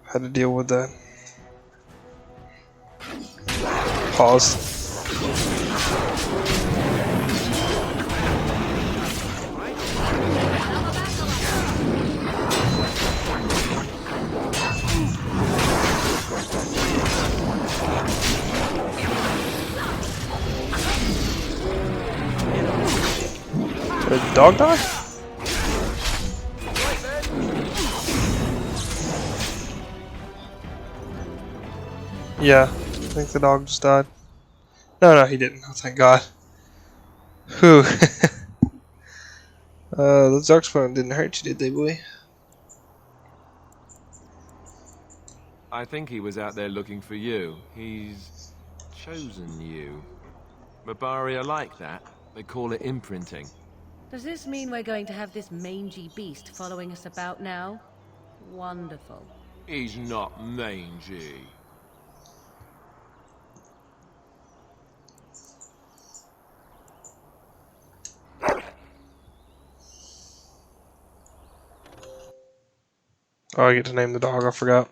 S1: had to deal with that. Pause. Did the dog die? Yeah, I think the dog just died. No, he didn't. Oh, thank God. Whew. Those darkspawn didn't hurt you, did they, boy?
S6: I think he was out there looking for you. He's chosen you. Mabari are like that. They call it imprinting.
S9: Does this mean we're going to have this mangy beast following us about now? Wonderful.
S6: He's not mangy.
S1: Oh, I get to name the dog, I forgot.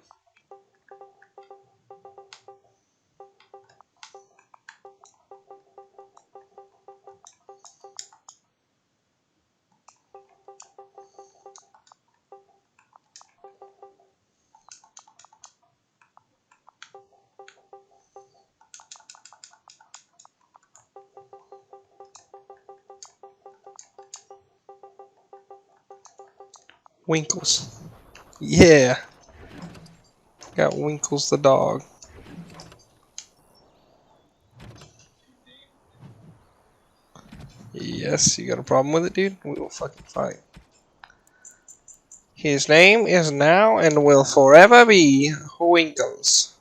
S1: Winkles. Yeah. Got Winkles the dog. Yes, you got a problem with it, dude? We will fucking fight. His name is now and will forever be Winkles.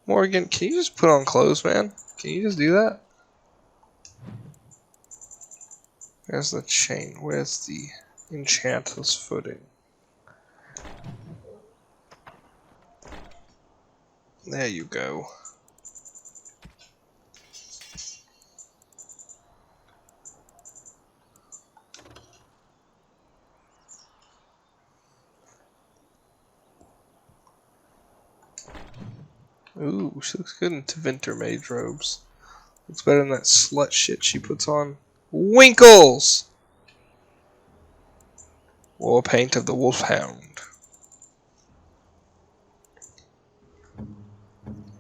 S1: Morgan, can you just put on clothes, man? Can you just do that? Where's the chain? Where's the enchanter's footing? There you go. Ooh, she looks good in Tevinter mage robes. Looks better than that slut shit she puts on. Winkles! War paint of the Wolfhound.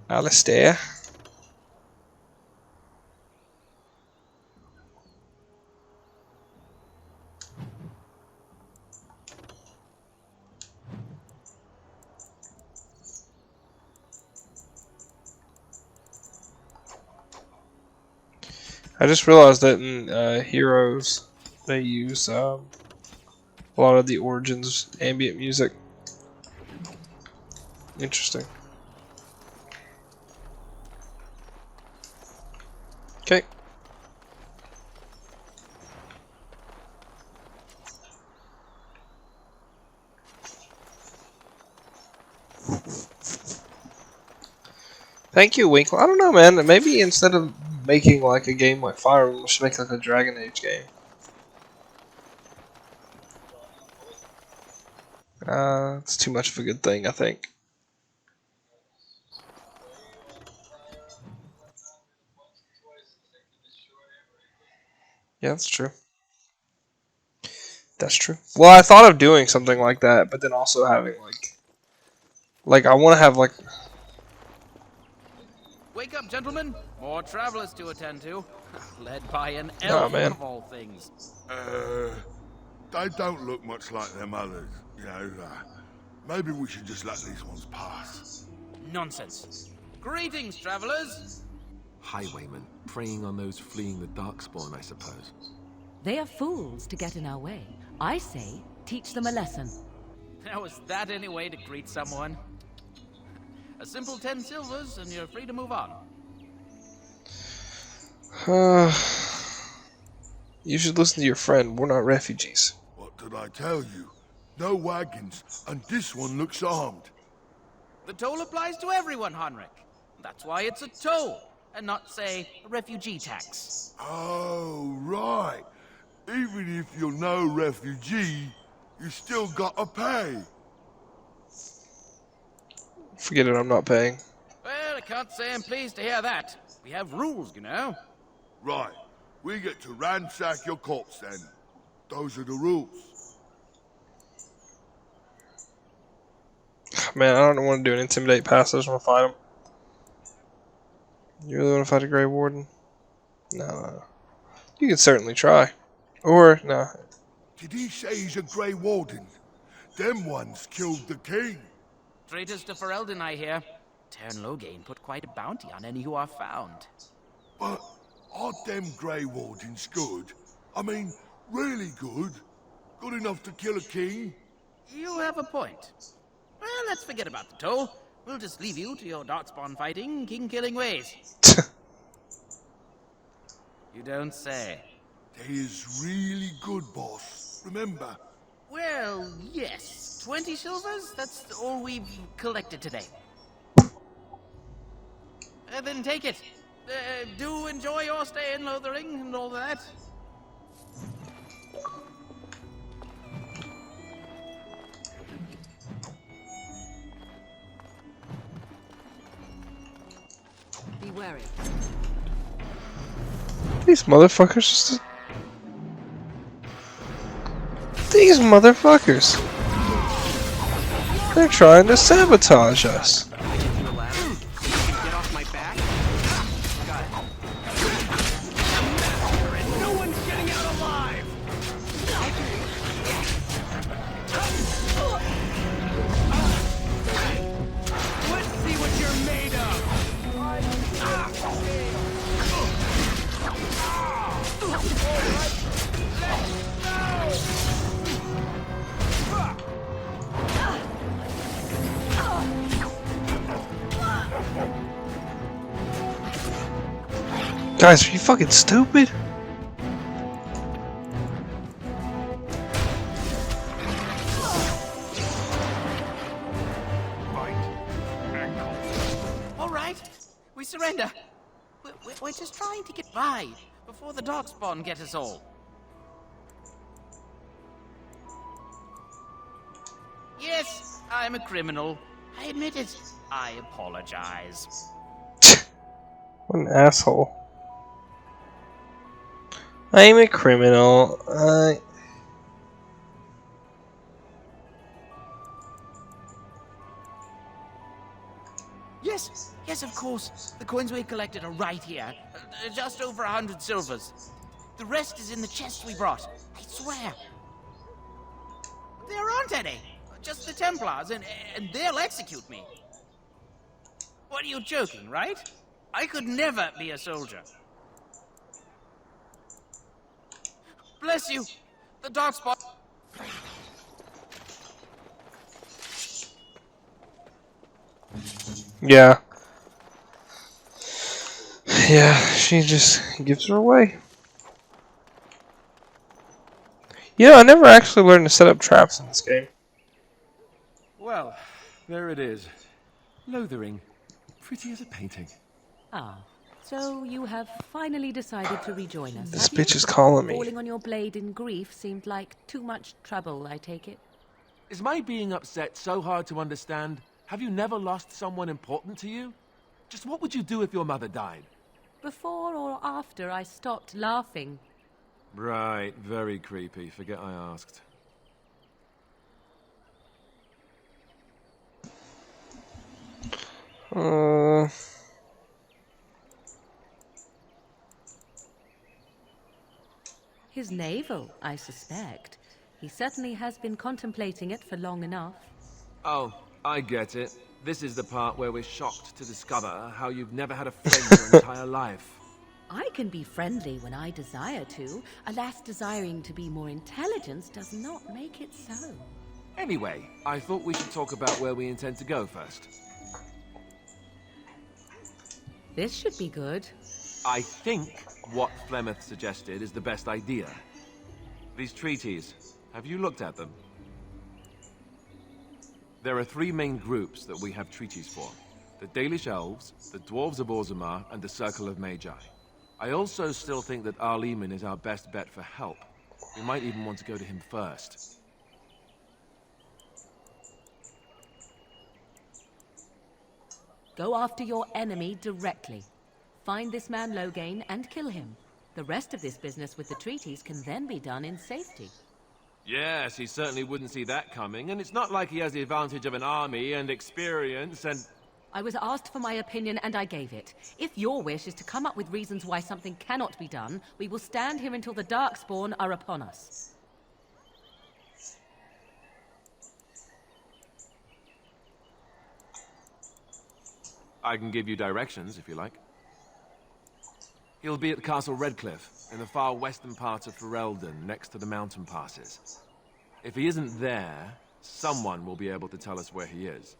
S1: Alistair. I just realized that in Heroes they use a lot of the Origins ambient music. Interesting. Okay. Thank you, Winkle. I don't know, man. Maybe instead of making like a game like Fire Emblem, we should make like a Dragon Age game. It's too much of a good thing, I think. Yeah, that's true. That's true. Well, I thought of doing something like that, but then also having like I want to have like.
S3: Wake up, gentlemen! More travelers to attend to. Led by an
S1: Oh,
S3: elf
S1: man.
S3: of all things.
S14: They don't look much like them others, you know. Maybe we should just let these ones pass.
S3: Nonsense. Greetings, travelers!
S6: Highwaymen, preying on those fleeing the Darkspawn, I suppose.
S9: They are fools to get in our way. I say, teach them a lesson.
S3: Now is that any way to greet someone? A simple 10 silvers and you're free to move on.
S1: You should listen to your friend. We're not refugees.
S14: What did I tell you? No wagons, and this one looks armed.
S3: The toll applies to everyone, Henrik. That's why it's a toll, and not, say, a refugee tax.
S14: Oh, right. Even if you're no refugee, you still gotta pay.
S1: Forget it, I'm not paying.
S3: Well, I can't say I'm pleased to hear that. We have rules, you know.
S14: Right. We get to ransack your corpse then. Those are the rules.
S1: Man, I don't want to do an intimidate pass. I just want to fight him. You really want to fight a Grey Warden? No. You can certainly try. Or, no.
S14: Did he say he's a Grey Warden? Them ones killed the king.
S3: Traitors to Ferelden, I hear. Tern Loghain put quite a bounty on any who are found.
S14: But aren't them Grey Wardens good? I mean, really good? Good enough to kill a king?
S3: You have a point. Well, let's forget about the toll. We'll just leave you to your darkspawn fighting, king-killing ways. You don't say.
S14: They is really good, boss. Remember?
S3: Well, yes. 20 silvers? That's all we've collected today. Then take it. Do enjoy your stay in Lothering and all that.
S9: Be wary.
S1: These motherfuckers. These motherfuckers. They're trying to sabotage us.
S3: Get off my back. Got it. And no one's getting out alive. Let's see what you're made of.
S1: Guys, are you fucking stupid?
S3: All right, we surrender. We're just trying to get by before the darkspawn get us all. Yes, I'm a criminal. I admit it. I apologize.
S1: What an asshole. I'm a criminal.
S3: Yes, of course. The coins we collected are right here. Just over 100 silvers. The rest is in the chest we brought. I swear. There aren't any. Just the Templars, and they'll execute me. What, are you joking, right? I could never be a soldier. Bless you. The darkspawn.
S1: Yeah. Yeah, she just gives her away. You know, I never actually learned to set up traps in this game.
S6: Well, there it is. Lothering. Pretty as a painting.
S9: Ah, so you have finally decided to rejoin us.
S1: This
S9: have you?
S1: bitch is calling me.
S9: Falling on your blade in grief seemed like too much trouble, I take it.
S6: Is my being upset so hard to understand? Have you never lost someone important to you? Just what would you do if your mother died?
S9: Before or after I stopped laughing.
S6: Right, very creepy. Forget I asked.
S9: His navel, I suspect. He certainly has been contemplating it for long enough.
S6: Oh, I get it. This is the part where we're shocked to discover how you've never had a friend your entire life.
S9: I can be friendly when I desire to. Alas, desiring to be more intelligent does not make it so.
S6: Anyway, I thought we should talk about where we intend to go first.
S9: This should be good.
S6: I think what Flemeth suggested is the best idea. These treaties, have you looked at them? There are 3 main groups that we have treaties for. the Dalish elves, the dwarves of Orzammar, and the Circle of Magi. I also still think that Arleman is our best bet for help. We might even want to go to him first.
S9: Go after your enemy directly. Find this man Loghain and kill him. The rest of this business with the treaties can then be done in safety.
S6: Yes, he certainly wouldn't see that coming, and it's not like he has the advantage of an army and experience and...
S9: I was asked for my opinion and I gave it. If your wish is to come up with reasons why something cannot be done, we will stand here until the Darkspawn are upon us.
S6: I can give you directions, if you like. He'll be at Castle Redcliffe, in the far western part of Ferelden, next to the mountain passes. If he isn't there, someone will be able to tell us where he is.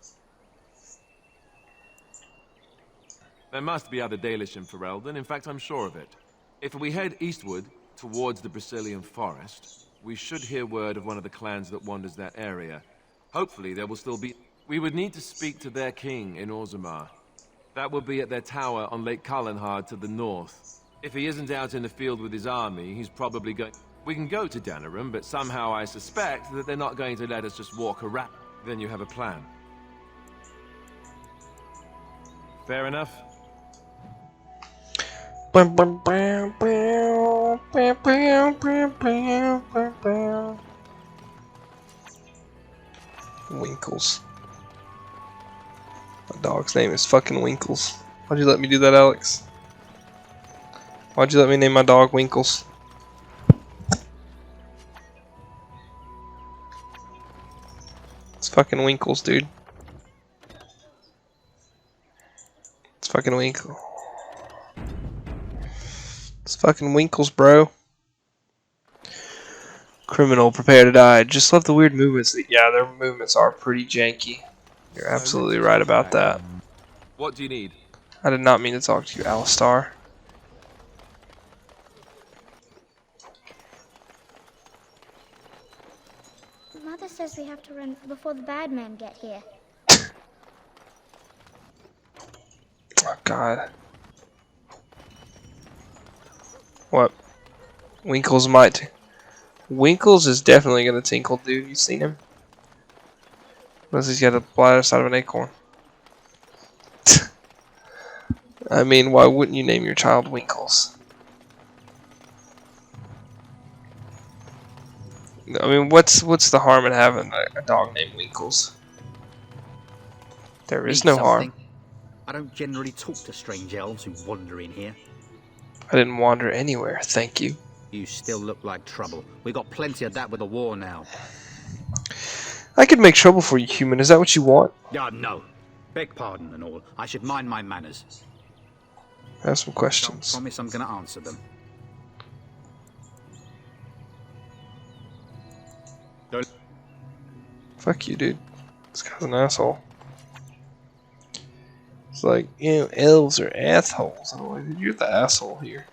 S6: There must be other Dalish in Ferelden, in fact I'm sure of it. If we head eastward, towards the Brazilian forest, we should hear word of one of the clans that wanders that area. Hopefully there will still be... We would need to speak to their king in Orzammar. That will be at their tower on Lake Kallenhard to the north. If he isn't out in the field with his army, he's probably going... We can go to Danarum, but somehow I suspect that they're not going to let us just walk around. Then you have a plan. Fair enough?
S1: Winkles. My dog's name is fucking Winkles. Why'd you let me do that, Alex? Why'd you let me name my dog Winkles? It's fucking Winkles, dude. It's fucking Winkles. It's fucking Winkles, bro. Criminal, prepare to die. Just love the weird movements. Yeah, their movements are pretty janky. You're absolutely right about that.
S6: What do you need?
S1: I did not mean to talk to you, Alistar.
S8: Mother says we have to run before the bad men get here.
S1: Oh, God. What? Winkles might. Winkles is definitely gonna tinkle, dude. You seen him? Unless he's got a bladder side of an acorn. I mean, why wouldn't you name your child Winkles? I mean, what's the harm in having a dog named Winkles? There is no harm.
S15: I don't generally talk to strange elves who wander in here.
S1: I didn't wander anywhere, thank you.
S15: You still look like trouble. We got plenty of that with the war now.
S1: I could make trouble for you, human. Is that what you want?
S15: No. Beg pardon and all. I should mind my manners.
S1: I have some questions.
S15: Don't promise I'm going to answer them. Don't.
S1: Fuck you, dude. This guy's an asshole. It's like, you know, elves are assholes. I'm like, you're the asshole here.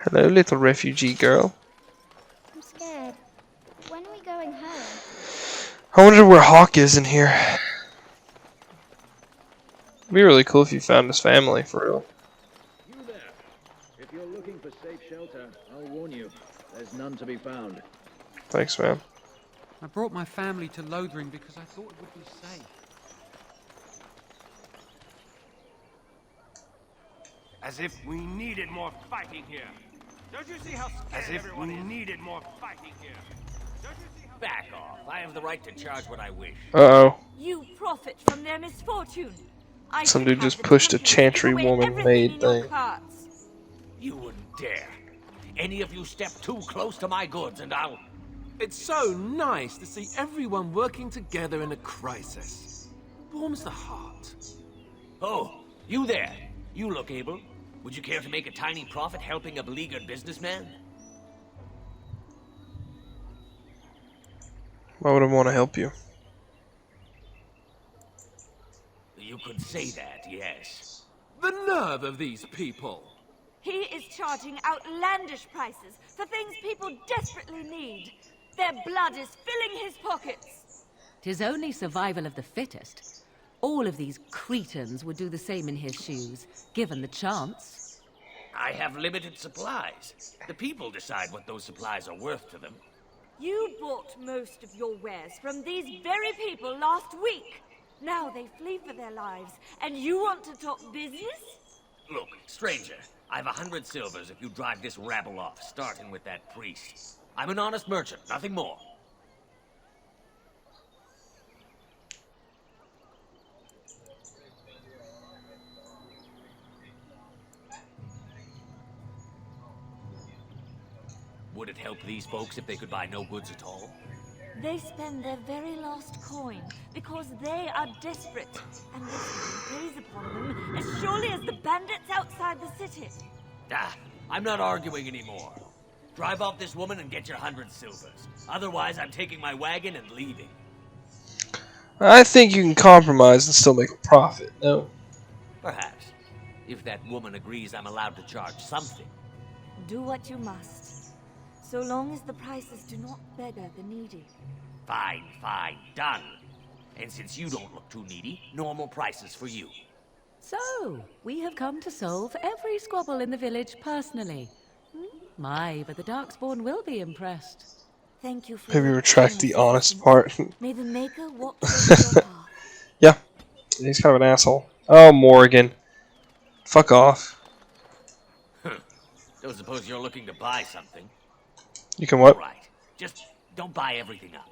S1: Hello, little refugee girl.
S8: I'm scared. When are we going home?
S1: I wonder where Hawk is in here. It'd be really cool if you found his family, for real.
S16: You there. If you're looking for safe shelter, I'll warn you. There's none to be found.
S1: Thanks, man.
S17: I brought my family to Lothering because I thought it would be safe.
S11: As if we needed more fighting here. Don't you see how scared everyone is? Needed more fighting here. Don't you see how...
S18: Back off. I have the right to charge what I wish.
S1: Uh-oh.
S19: You profit from their misfortune.
S1: Some dude just pushed a chantry woman made thing.
S18: You wouldn't dare. Any of you step too close to my goods and I'll...
S6: It's so nice to see everyone working together in a crisis. Warms the heart.
S18: Oh, you there. You look able. Would you care to make a tiny profit helping a beleaguered businessman?
S1: Why would I want to help you?
S18: You could say that, yes.
S6: The nerve of these people!
S19: He is charging outlandish prices for things people desperately need. Their blood is filling his pockets.
S9: 'Tis only survival of the fittest. All of these cretins would do the same in his shoes, given the chance.
S18: I have limited supplies. The people decide what those supplies are worth to them.
S19: You bought most of your wares from these very people last week. Now they flee for their lives, and you want to talk business?
S18: Look, stranger, I've 100 silvers if you drive this rabble off, starting with that priest. I'm an honest merchant, nothing more. Would it help these folks if they could buy no goods at all?
S19: They spend their very last coin because they are desperate, and this town preys upon them as surely as the bandits outside the city.
S18: Ah, I'm not arguing anymore. Drive off this woman and get your 100 silvers. Otherwise, I'm taking my wagon and leaving.
S1: I think you can compromise and still make a profit. No.
S18: Perhaps. If that woman agrees I'm allowed to charge something.
S19: Do what you must, so long as the prices do not beggar the needy.
S18: Fine, fine, done. And since you don't look too needy, normal prices for you.
S9: So, we have come to solve every squabble in the village personally. My, but the Darkspawn will be impressed.
S19: Thank you for
S1: Maybe
S19: your
S1: retract the
S19: generous
S1: honest
S19: assistance.
S1: part.
S19: May the Maker walk with your path.
S1: Yeah, he's kind of an asshole. Oh, Morgan. Fuck off.
S18: Don't suppose you're looking to buy something.
S1: You can what?
S18: Alright, just don't buy everything up.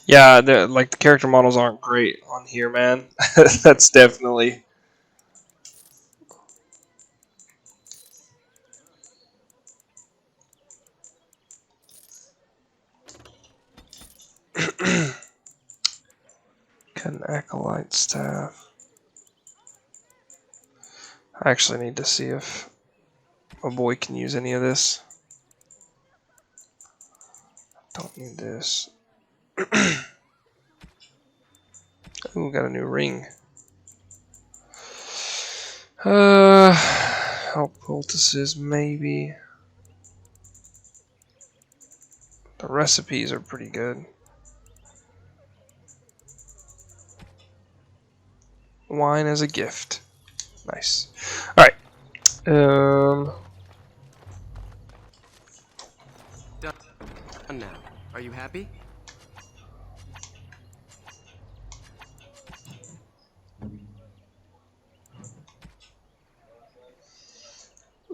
S1: Yeah, like the character models aren't great on here, man. That's definitely. Got an acolyte staff. I actually need to see if my boy can use any of this. Don't need this. Ooh, got a new ring. Help poultices, maybe. The recipes are pretty good. Wine as a gift. Nice. Alright.
S17: Done now. Are you happy?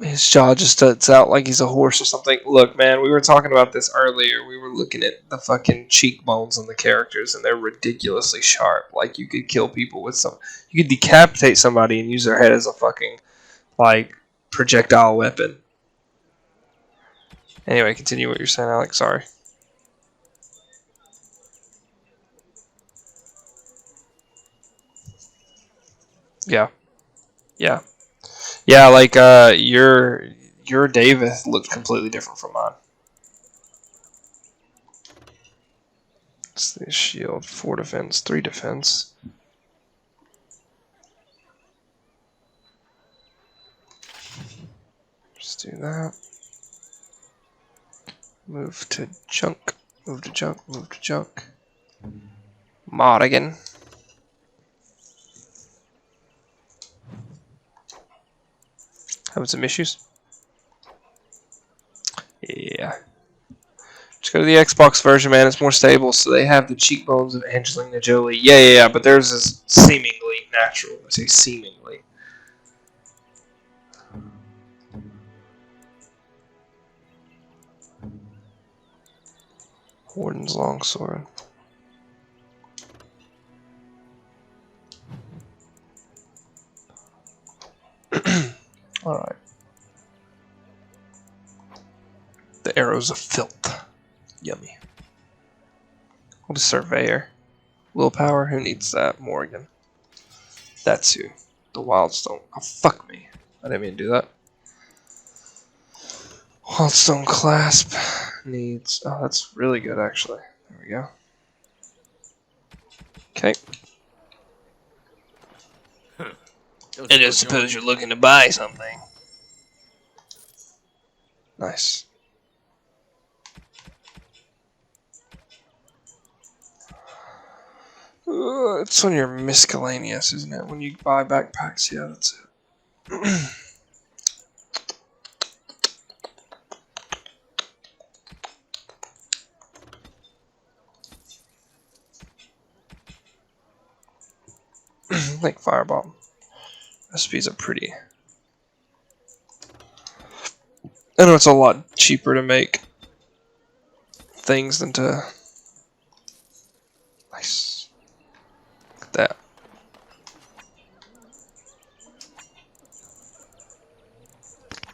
S1: His jaw just studs out like he's a horse or something. Look, man, we were talking about this earlier. We were looking at the fucking cheekbones on the characters, and they're ridiculously sharp. Like, you could kill people with some... You could decapitate somebody and use their head as a fucking, like, projectile weapon. Anyway, continue what you're saying, Alex. Sorry. Yeah. Yeah. Yeah, like, your David looked completely different from mine. It's the shield, 4 defense, 3 defense. Just do that. Move to junk, move to junk, move to junk. Morrigan. Having some issues? Yeah. Just go to the Xbox version, man. It's more stable, so they have the cheekbones of Angelina Jolie. Yeah, but theirs is seemingly natural. I say seemingly. Warden's longsword. Alright. The arrows of filth. Yummy. What a surveyor. Willpower? Who needs that? Morgan. That's who. The Wildstone. Oh, fuck me. I didn't mean to do that. Wildstone clasp needs. Oh, that's really good, actually. There we go. Okay. I just suppose you're looking to buy something. Nice. It's on your miscellaneous, isn't it? When you buy backpacks, yeah, that's it. Like firebomb. Recipes are pretty. I know it's a lot cheaper to make things than to. Nice. Look at that.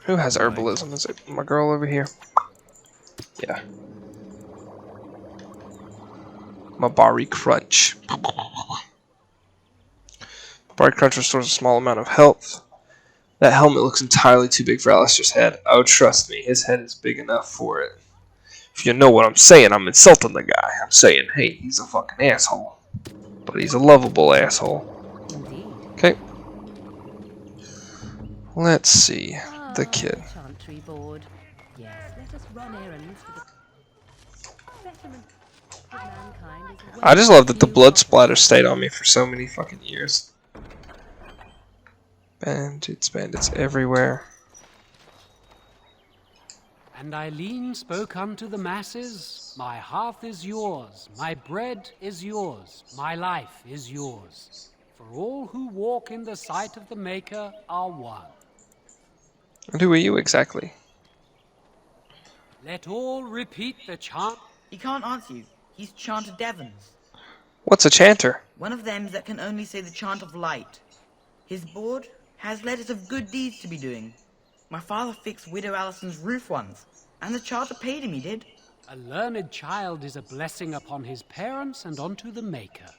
S1: Who has herbalism? Is it my girl over here? Yeah. Mabari Crunch. Mabari Crunch restores a small amount of health. That helmet looks entirely too big for Alistair's head. Oh, trust me, his head is big enough for it. If you know what I'm saying, I'm insulting the guy. I'm saying, hey, he's a fucking asshole. But he's a lovable asshole. Okay. Let's see. The kid.
S9: Chantry board. Yes, let us run errands for the betterment of mankind is
S1: I just love that the blood splatter stayed on me for so many fucking years. Bandits everywhere.
S17: And Eileen spoke unto the masses, my hearth is yours, my bread is yours, my life is yours. For all who walk in the sight of the Maker are one.
S1: And who are you exactly?
S17: Let all repeat the chant.
S20: He can't answer you. He's Chanter Devons.
S1: What's a chanter?
S20: One of them that can only say the chant of light. His board has letters of good deeds to be doing. My father fixed Widow Allison's roof once, and the charter paid him, he did.
S17: A learned child is a blessing upon his parents and unto the Maker.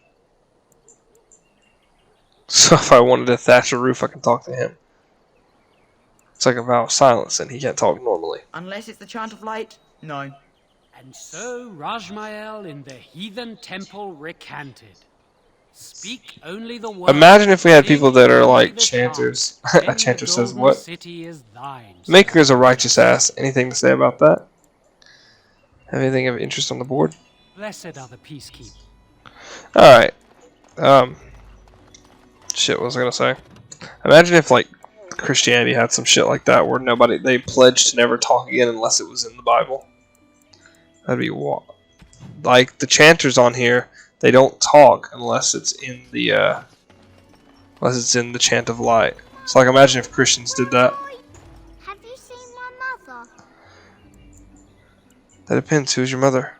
S1: So if I wanted to thatch a roof, I can talk to him. It's like a vow of silence, and he can't talk normally.
S20: Unless it's the chant of light, no.
S17: And so Rajmael in the heathen temple recanted. Speak only the word.
S1: Imagine if we had people that are like chanters. A chanter says what?
S17: City is thine,
S1: Maker is a righteous ass. Anything to say about that? Have anything of interest on the board?
S17: Blessed are the peacekeepers.
S1: Alright. Shit, what was I gonna say? Imagine if like Christianity had some shit like that where they pledged to never talk again unless it was in the Bible. That'd be what? Like the chanters on here, they don't talk unless it's in the chant of light. So like imagine if Christians did that.
S8: Have you seen my mother?
S1: That depends. Who's your mother?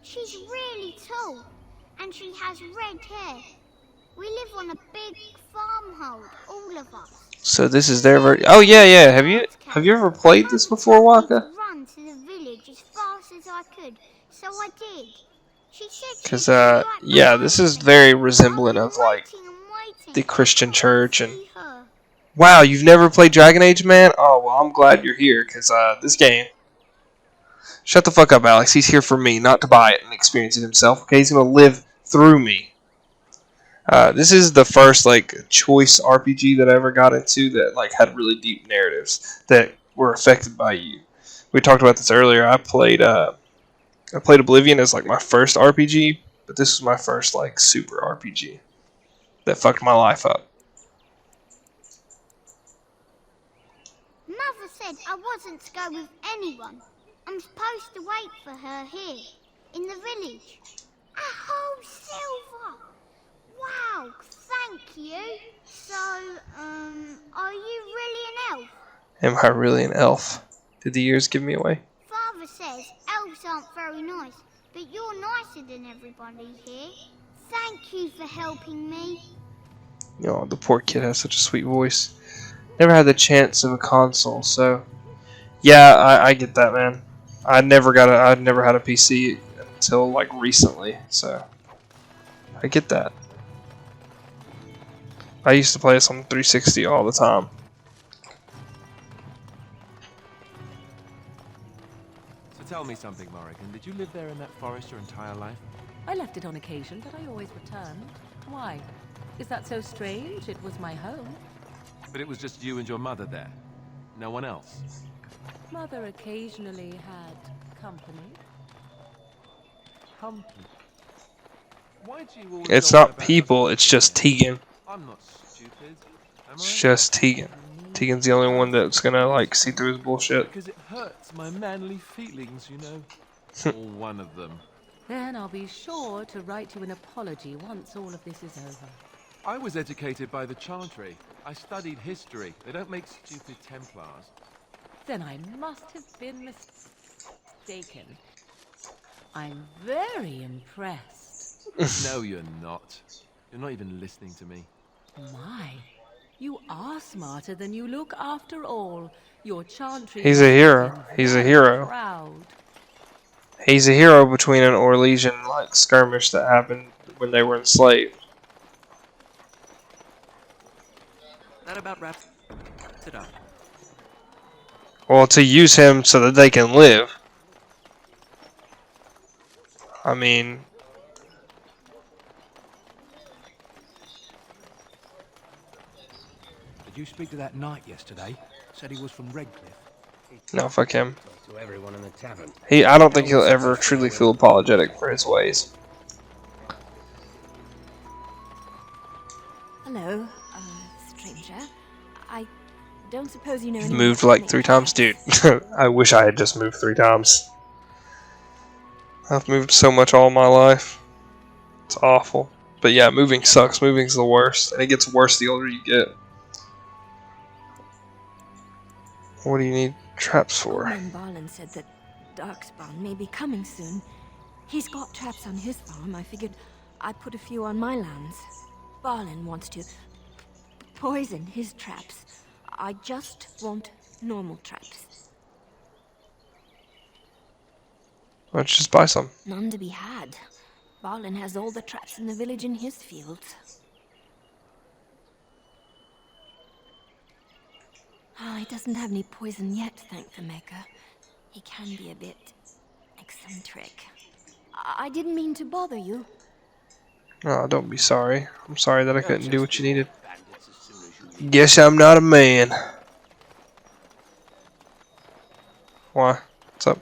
S8: She's really tall, and she has red hair. We live on a big farmhold, all of us.
S1: So this is their version. Oh yeah. Have you ever played this before, Waka?
S8: Run to the village as fast as I could, so I did. She said
S1: Because yeah, this is very resemblant of like the Christian church and. Wow, you've never played Dragon Age, man? Oh well, I'm glad you're here because this game. Shut the fuck up, Alex. He's here for me, not to buy it and experience it himself. Okay, he's gonna live through me. This is the first like choice RPG that I ever got into that like had really deep narratives that were affected by you. We talked about this earlier. I played Oblivion as like my first RPG, but this was my first like super RPG that fucked my life up.
S8: Mother said I wasn't to go with anyone. I'm supposed to wait for her here, in the village. A whole silver! Wow, thank you. So, are you really an elf?
S1: Am I really an elf? Did the years give me away?
S8: Father says elves aren't very nice, but you're nicer than everybody here. Thank you for helping me.
S1: You know, the poor kid has such a sweet voice. Never had the chance of a console, so yeah, I get that, man. I'd never had a PC until like recently, so I get that. I used to play this on 360 all the time.
S6: Tell me something, Morrigan. Did you live there in that forest your entire life?
S9: I left it on occasion, but I always returned. Why? Is that so strange? It was my home.
S6: But it was just you and your mother there? No one else?
S9: Mother occasionally had company.
S6: Company? Why do you always
S1: It's
S6: go on
S1: not
S6: about
S1: people, it's just Tegan.
S6: I'm not stupid, am
S1: It's
S6: I?
S1: just Tegan. Tegan's the only one that's gonna, like, see through his bullshit.
S6: Because it hurts my manly feelings, you know. Or one of them.
S9: Then I'll be sure to write you an apology once all of this is over.
S6: I was educated by the Chantry. I studied history. They don't make stupid Templars.
S9: Then I must have been mistaken. I'm very impressed.
S6: No, you're not. You're not even listening to me.
S9: My, you are smarter than you look after all. Your Chantry
S1: He's
S9: must
S1: a
S9: have
S1: hero.
S9: been
S1: He's a
S9: very
S1: hero.
S9: Proud.
S1: He's a hero between an Orlesian, like, skirmish that happened when they were enslaved.
S3: That about wraps it up.
S1: Well, to use him so that they can live. I mean...
S16: Did you speak to that knight yesterday? Said he was from Redcliffe.
S1: No, fuck him.
S16: To everyone in the tavern.
S1: I don't think he'll ever truly feel apologetic for his ways.
S21: Hello, stranger. I don't suppose you know
S1: You've
S21: anyone
S1: moved
S21: about
S1: like
S21: me.
S1: 3 times, dude. I wish I had just moved 3 times. I've moved so much all my life. It's awful. But yeah, moving sucks. Moving's the worst. And it gets worse the older you get. What do you need traps for?
S21: Old man Barlin said that Darkspawn may be coming soon. He's got traps on his farm. I figured I'd put a few on my lands. Barlin wants to poison his traps. I just want normal traps.
S1: Why don't you just buy some?
S21: None to be had. Barlin has all the traps in the village in his fields. Oh, he doesn't have any poison yet, thank the Maker. He can be a bit eccentric. I didn't mean to bother you.
S1: Oh, don't be sorry. I'm sorry that I couldn't do what you needed. Guess I'm not a man. Why? What's up?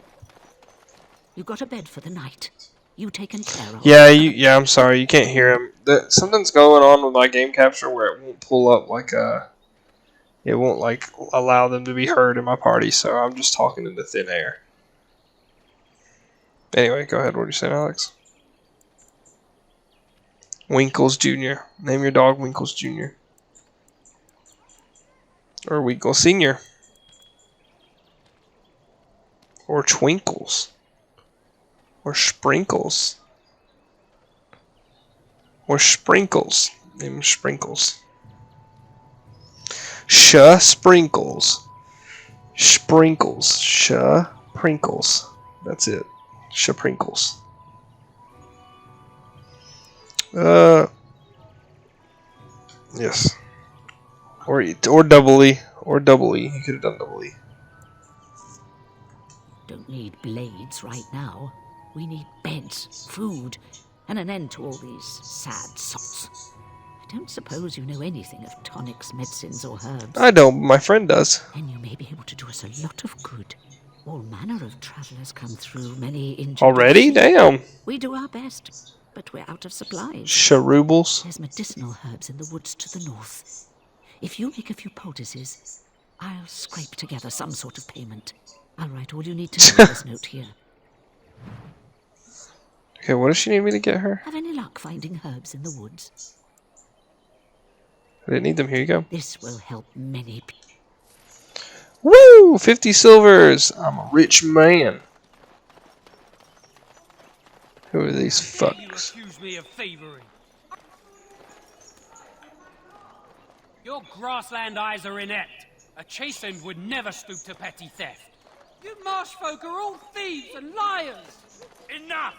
S22: You got a bed for the night. You taken care of.
S1: Yeah, I'm sorry. You can't hear him. Something's going on with my game capture where it won't pull up like it won't like allow them to be heard in my party, so I'm just talking into thin air. Anyway, go ahead. What are you saying, Alex? Winkles Jr. Name your dog Winkles Jr. Or Winkles Sr. Or Twinkles. Or Sprinkles. Or Sprinkles. Name him Sprinkles. Sprinkles. Sprinkles. Sprinkles. That's it. Sprinkles. Yes. Or double E. Or double E. He could have done double E.
S22: Don't need blades right now. We need beds, food, and an end to all these sad sots. I don't suppose you know anything of tonics, medicines, or herbs.
S1: I don't, my friend does.
S22: Then you may be able to do us a lot of good. All manner of travelers come through, many injured.
S1: Already? Damn.
S22: We do our best, but we're out of supplies.
S1: Sharubles.
S22: There's medicinal herbs in the woods to the north. If you make a few poultices, I'll scrape together some sort of payment. I'll write all you need to know in this note here.
S1: Okay, what does she need me to get her?
S22: Have any luck finding herbs in the woods?
S1: I didn't need them. Here you go.
S22: This will help many people.
S1: Woo! 50 silvers! I'm a rich man. Who are these fucks?
S17: You accuse me of thievery. Your grassland eyes are inept. A chastened would never stoop to petty theft. You marsh folk are all thieves and liars.
S18: Enough!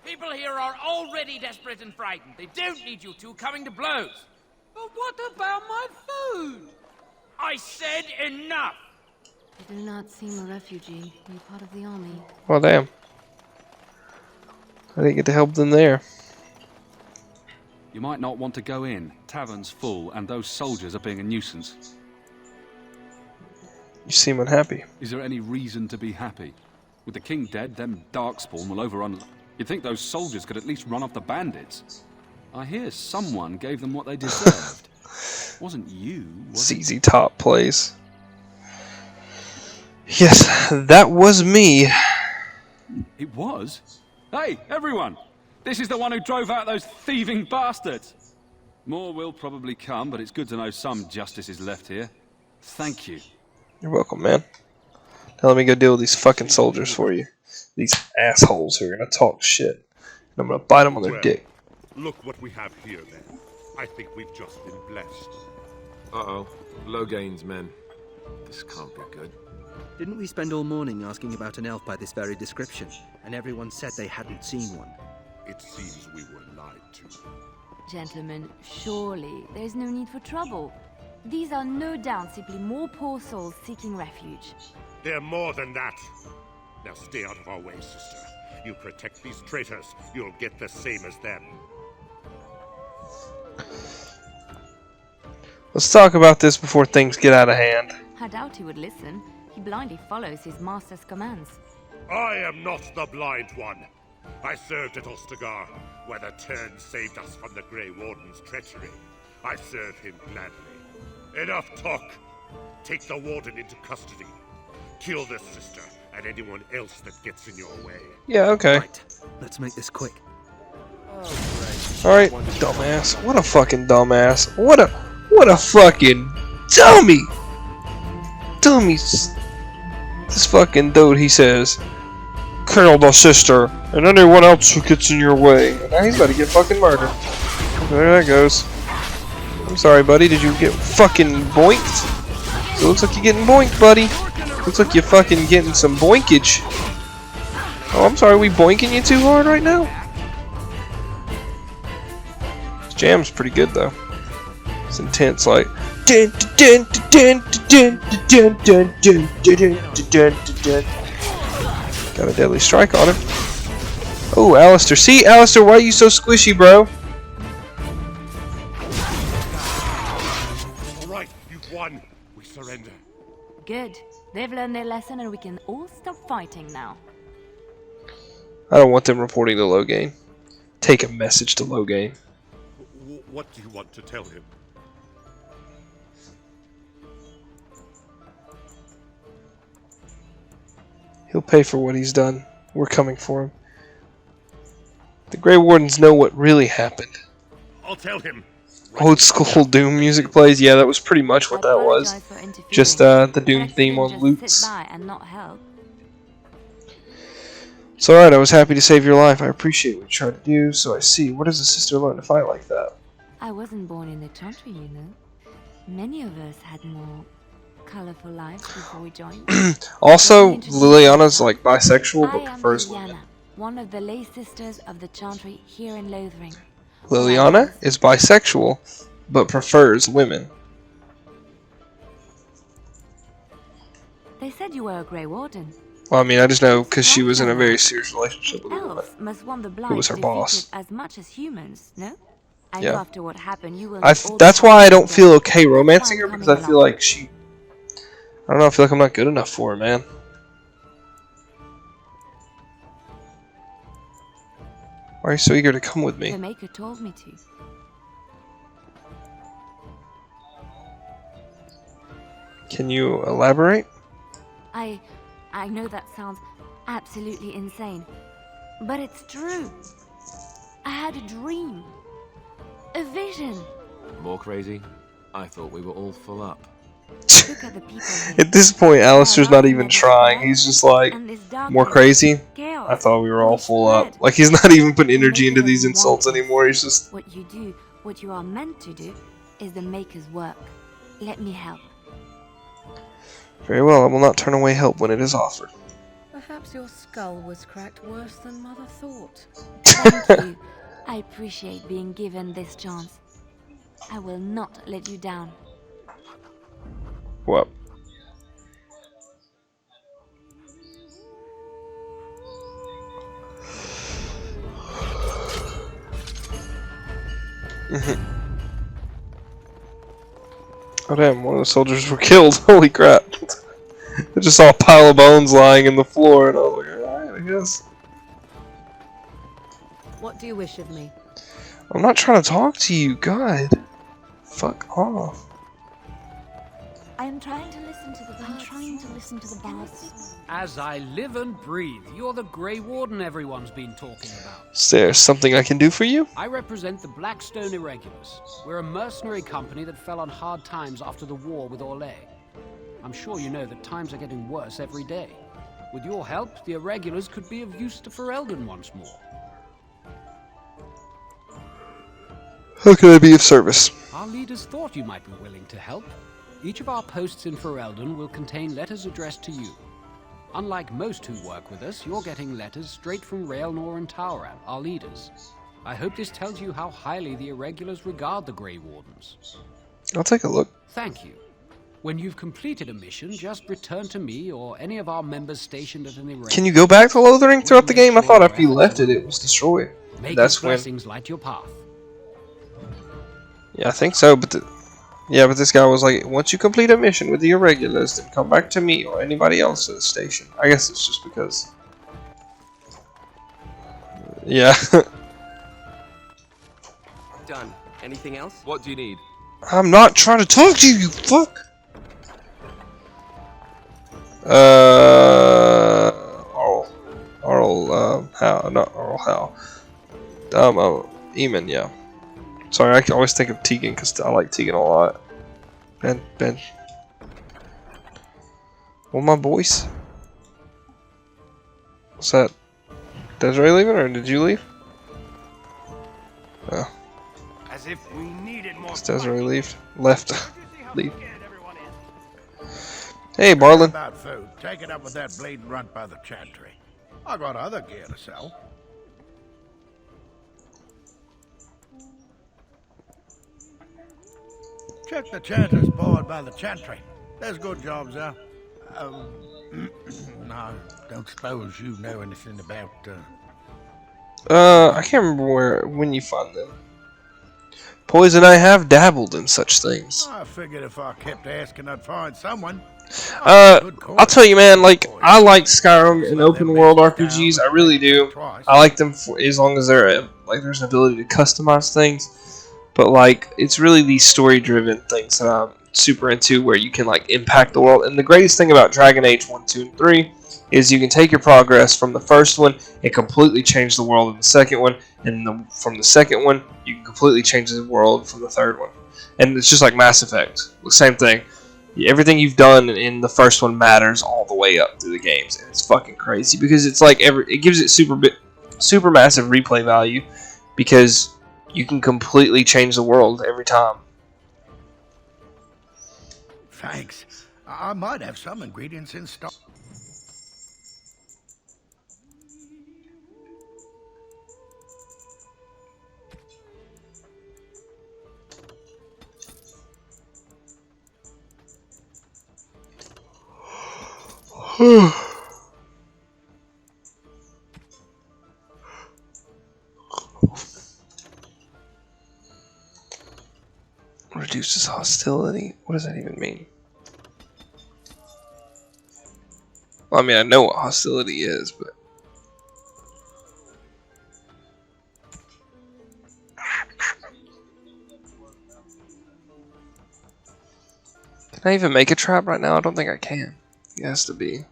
S18: People here are already desperate and frightened. They don't need you two coming to blows.
S17: But what about my food?
S18: I said enough!
S4: You do not seem a refugee. You're part of the army.
S1: Oh damn. I didn't get to help them there.
S5: You might not want to go in. Tavern's full, and those soldiers are being a nuisance.
S1: You seem unhappy.
S5: Is there any reason to be happy? With the king dead, them darkspawn will overrun. You'd think those soldiers could at least run off the bandits. I hear someone gave them what they deserved. Wasn't you, was it?
S1: ZZ Top plays. Yes, that was me.
S5: It was? Hey, everyone! This is the one who drove out those thieving bastards! More will probably come, but it's good to know some justice is left here. Thank you.
S1: You're welcome, man. Now let me go deal with these fucking soldiers for you. These assholes who are gonna talk shit. And I'm gonna bite them on their dick.
S12: Look what we have here, then. I think we've just been blessed.
S6: Uh-oh. Loghain's men. This can't be good.
S23: Didn't we spend all morning asking about an elf by this very description? And everyone said they hadn't seen one.
S12: It seems we were lied to.
S13: Gentlemen, surely there's no need for trouble. These are no doubt simply more poor souls seeking refuge.
S12: They're more than that. Now stay out of our way, sister. You protect these traitors, you'll get the same as them.
S1: Let's talk about this before things get out of hand.
S13: I doubt he would listen. He blindly follows his master's commands.
S12: I am not the blind one. I served at Ostagar, where the Turn saved us from the Grey Warden's treachery. I serve him gladly. Enough talk. Take the Warden into custody. Kill this sister and anyone else that gets in your way.
S1: Yeah, okay.
S23: Right. Let's make this quick.
S1: Alright, dumbass. What a fucking dumbass. What a fucking dummy! Dummies. This fucking dude, he says, kill the sister and anyone else who gets in your way. And now he's about to get fucking murdered. There that goes. I'm sorry, buddy. Did you get fucking boinked? It looks like you're getting boinked, buddy. Looks like you're fucking getting some boinkage. Oh, I'm sorry. We boinking you too hard right now? This jam's pretty good though. It's intense, like. Got a deadly strike on him. Oh, Alistair. See, Alistair, why are you so squishy, bro?
S12: Alright, you've won. We surrender.
S13: Good. They've learned their lesson and we can all stop fighting now.
S1: I don't want them reporting to Loghain. Take a message to Loghain.
S12: What do you want to tell him?
S1: He'll pay for what he's done. We're coming for him. The Grey Wardens know what really happened.
S12: I'll tell him.
S1: Old school Doom music plays. Yeah, that was pretty much what that was. Just the Doom theme on loops. It's alright, I was happy to save your life. I appreciate what you tried to do, so I see. Where does a sister learn to fight like that?
S13: I wasn't born in the country, you know. Many of us had more colorful lives before we joined.
S1: Also, Liliana's like bisexual, but prefers women.
S13: Liliana, one of the lay sisters of the Chantry here in Lothering.
S1: Liliana is bisexual, but prefers women.
S13: They said you were a Grey Warden.
S1: Well, I mean, I just know because she was in a very serious relationship with a woman
S13: Elves must want the blind
S1: who was her boss.
S13: as much as humans, no? I
S1: Yeah.
S13: know after what happened, you will.
S1: That's why I don't feel okay romancing her, because I feel like she... I don't know, I feel like I'm not good enough for her, man. Why are you so eager to come with me?
S13: The Maker told me to.
S1: Can you elaborate?
S13: I know that sounds absolutely insane, but it's true. I had a dream. A vision.
S6: More crazy? I thought we were all full up.
S13: Look at the people here.
S1: At this point, Alistair's not even trying. He's just like, more crazy? I thought we were all full up. Like, he's not even putting energy into these insults anymore. He's just...
S13: What you do, what you are meant to do, is the Maker's work. Let me help.
S1: Very well, I will not turn away help when it is offered.
S9: Perhaps your skull was cracked worse than Mother thought.
S13: Thank you. I appreciate being given this chance. I will not let you down.
S1: What? Oh damn, one of the soldiers were killed. Holy crap. I just saw a pile of bones lying in the floor and I was like, alright, I guess.
S9: What do you wish of me?
S1: I'm not trying to talk to you, God. Fuck off.
S19: I am trying to listen to the birds.
S17: As I live and breathe, you're the Grey Warden everyone's been talking about.
S1: Is there something I can do for you?
S17: I represent the Blackstone Irregulars. We're a mercenary company that fell on hard times after the war with Orlais. I'm sure you know that times are getting worse every day. With your help, the Irregulars could be of use to Ferelden once more.
S1: How can I be of service?
S17: Our leaders thought you might be willing to help. Each of our posts in Ferelden will contain letters addressed to you. Unlike most who work with us, you're getting letters straight from Raelnor and Tauran, our leaders. I hope this tells you how highly the Irregulars regard the Grey Wardens.
S1: I'll take a look.
S17: Thank you. When you've completed a mission, just return to me or any of our members stationed at an Irregular.
S1: Can you go back to Lothering throughout the game? I thought after you left it, it was destroyed.
S17: May
S1: That's
S17: His
S1: when.
S17: blessings light your path.
S1: Yeah, I think so, but but this guy was like, once you complete a mission with the Irregulars, then come back to me or anybody else at the station. I guess it's just because. Yeah.
S2: Done. Anything else?
S6: What do you need?
S1: I'm not trying to talk to you, you fuck! Not Oral Hal. Eamon, yeah. Sorry, I always think of Tegan because I like Tegan a lot. Ben. Well, my boys. What's that? Desiree leaving, or did you leave? Oh.
S11: As if we needed more.
S1: Is Desiree left? Leave. Hey, Barlin.
S7: About food, take it up with that bleeding runt by the chantry. I got other gear to sell. Check the chanter's board by the chantry. There's good jobs there. No, don't suppose you know anything about,
S1: I can't remember when you find them. Poison, I have dabbled in such things.
S7: I figured if I kept asking, I'd find someone.
S1: I'll tell you, man, like, I like Skyrim and open world RPGs, I really do. I like them for, as long as there's an ability to customize things. But, like, it's really these story-driven things that I'm super into where you can, like, impact the world. And the greatest thing about Dragon Age 1, 2, and 3 is you can take your progress from the first one and completely change the world in the second one. And from the second one, you can completely change the world from the third one. And it's just like Mass Effect. The same thing. Everything you've done in the first one matters all the way up through the games. And it's fucking crazy because it's like it gives it super massive replay value because you can completely change the world every time.
S7: Thanks. I might have some ingredients in stock.
S1: Reduces hostility? What does that even mean? Well, I mean, I know what hostility is, but... Can I even make a trap right now? I don't think I can. It has to be.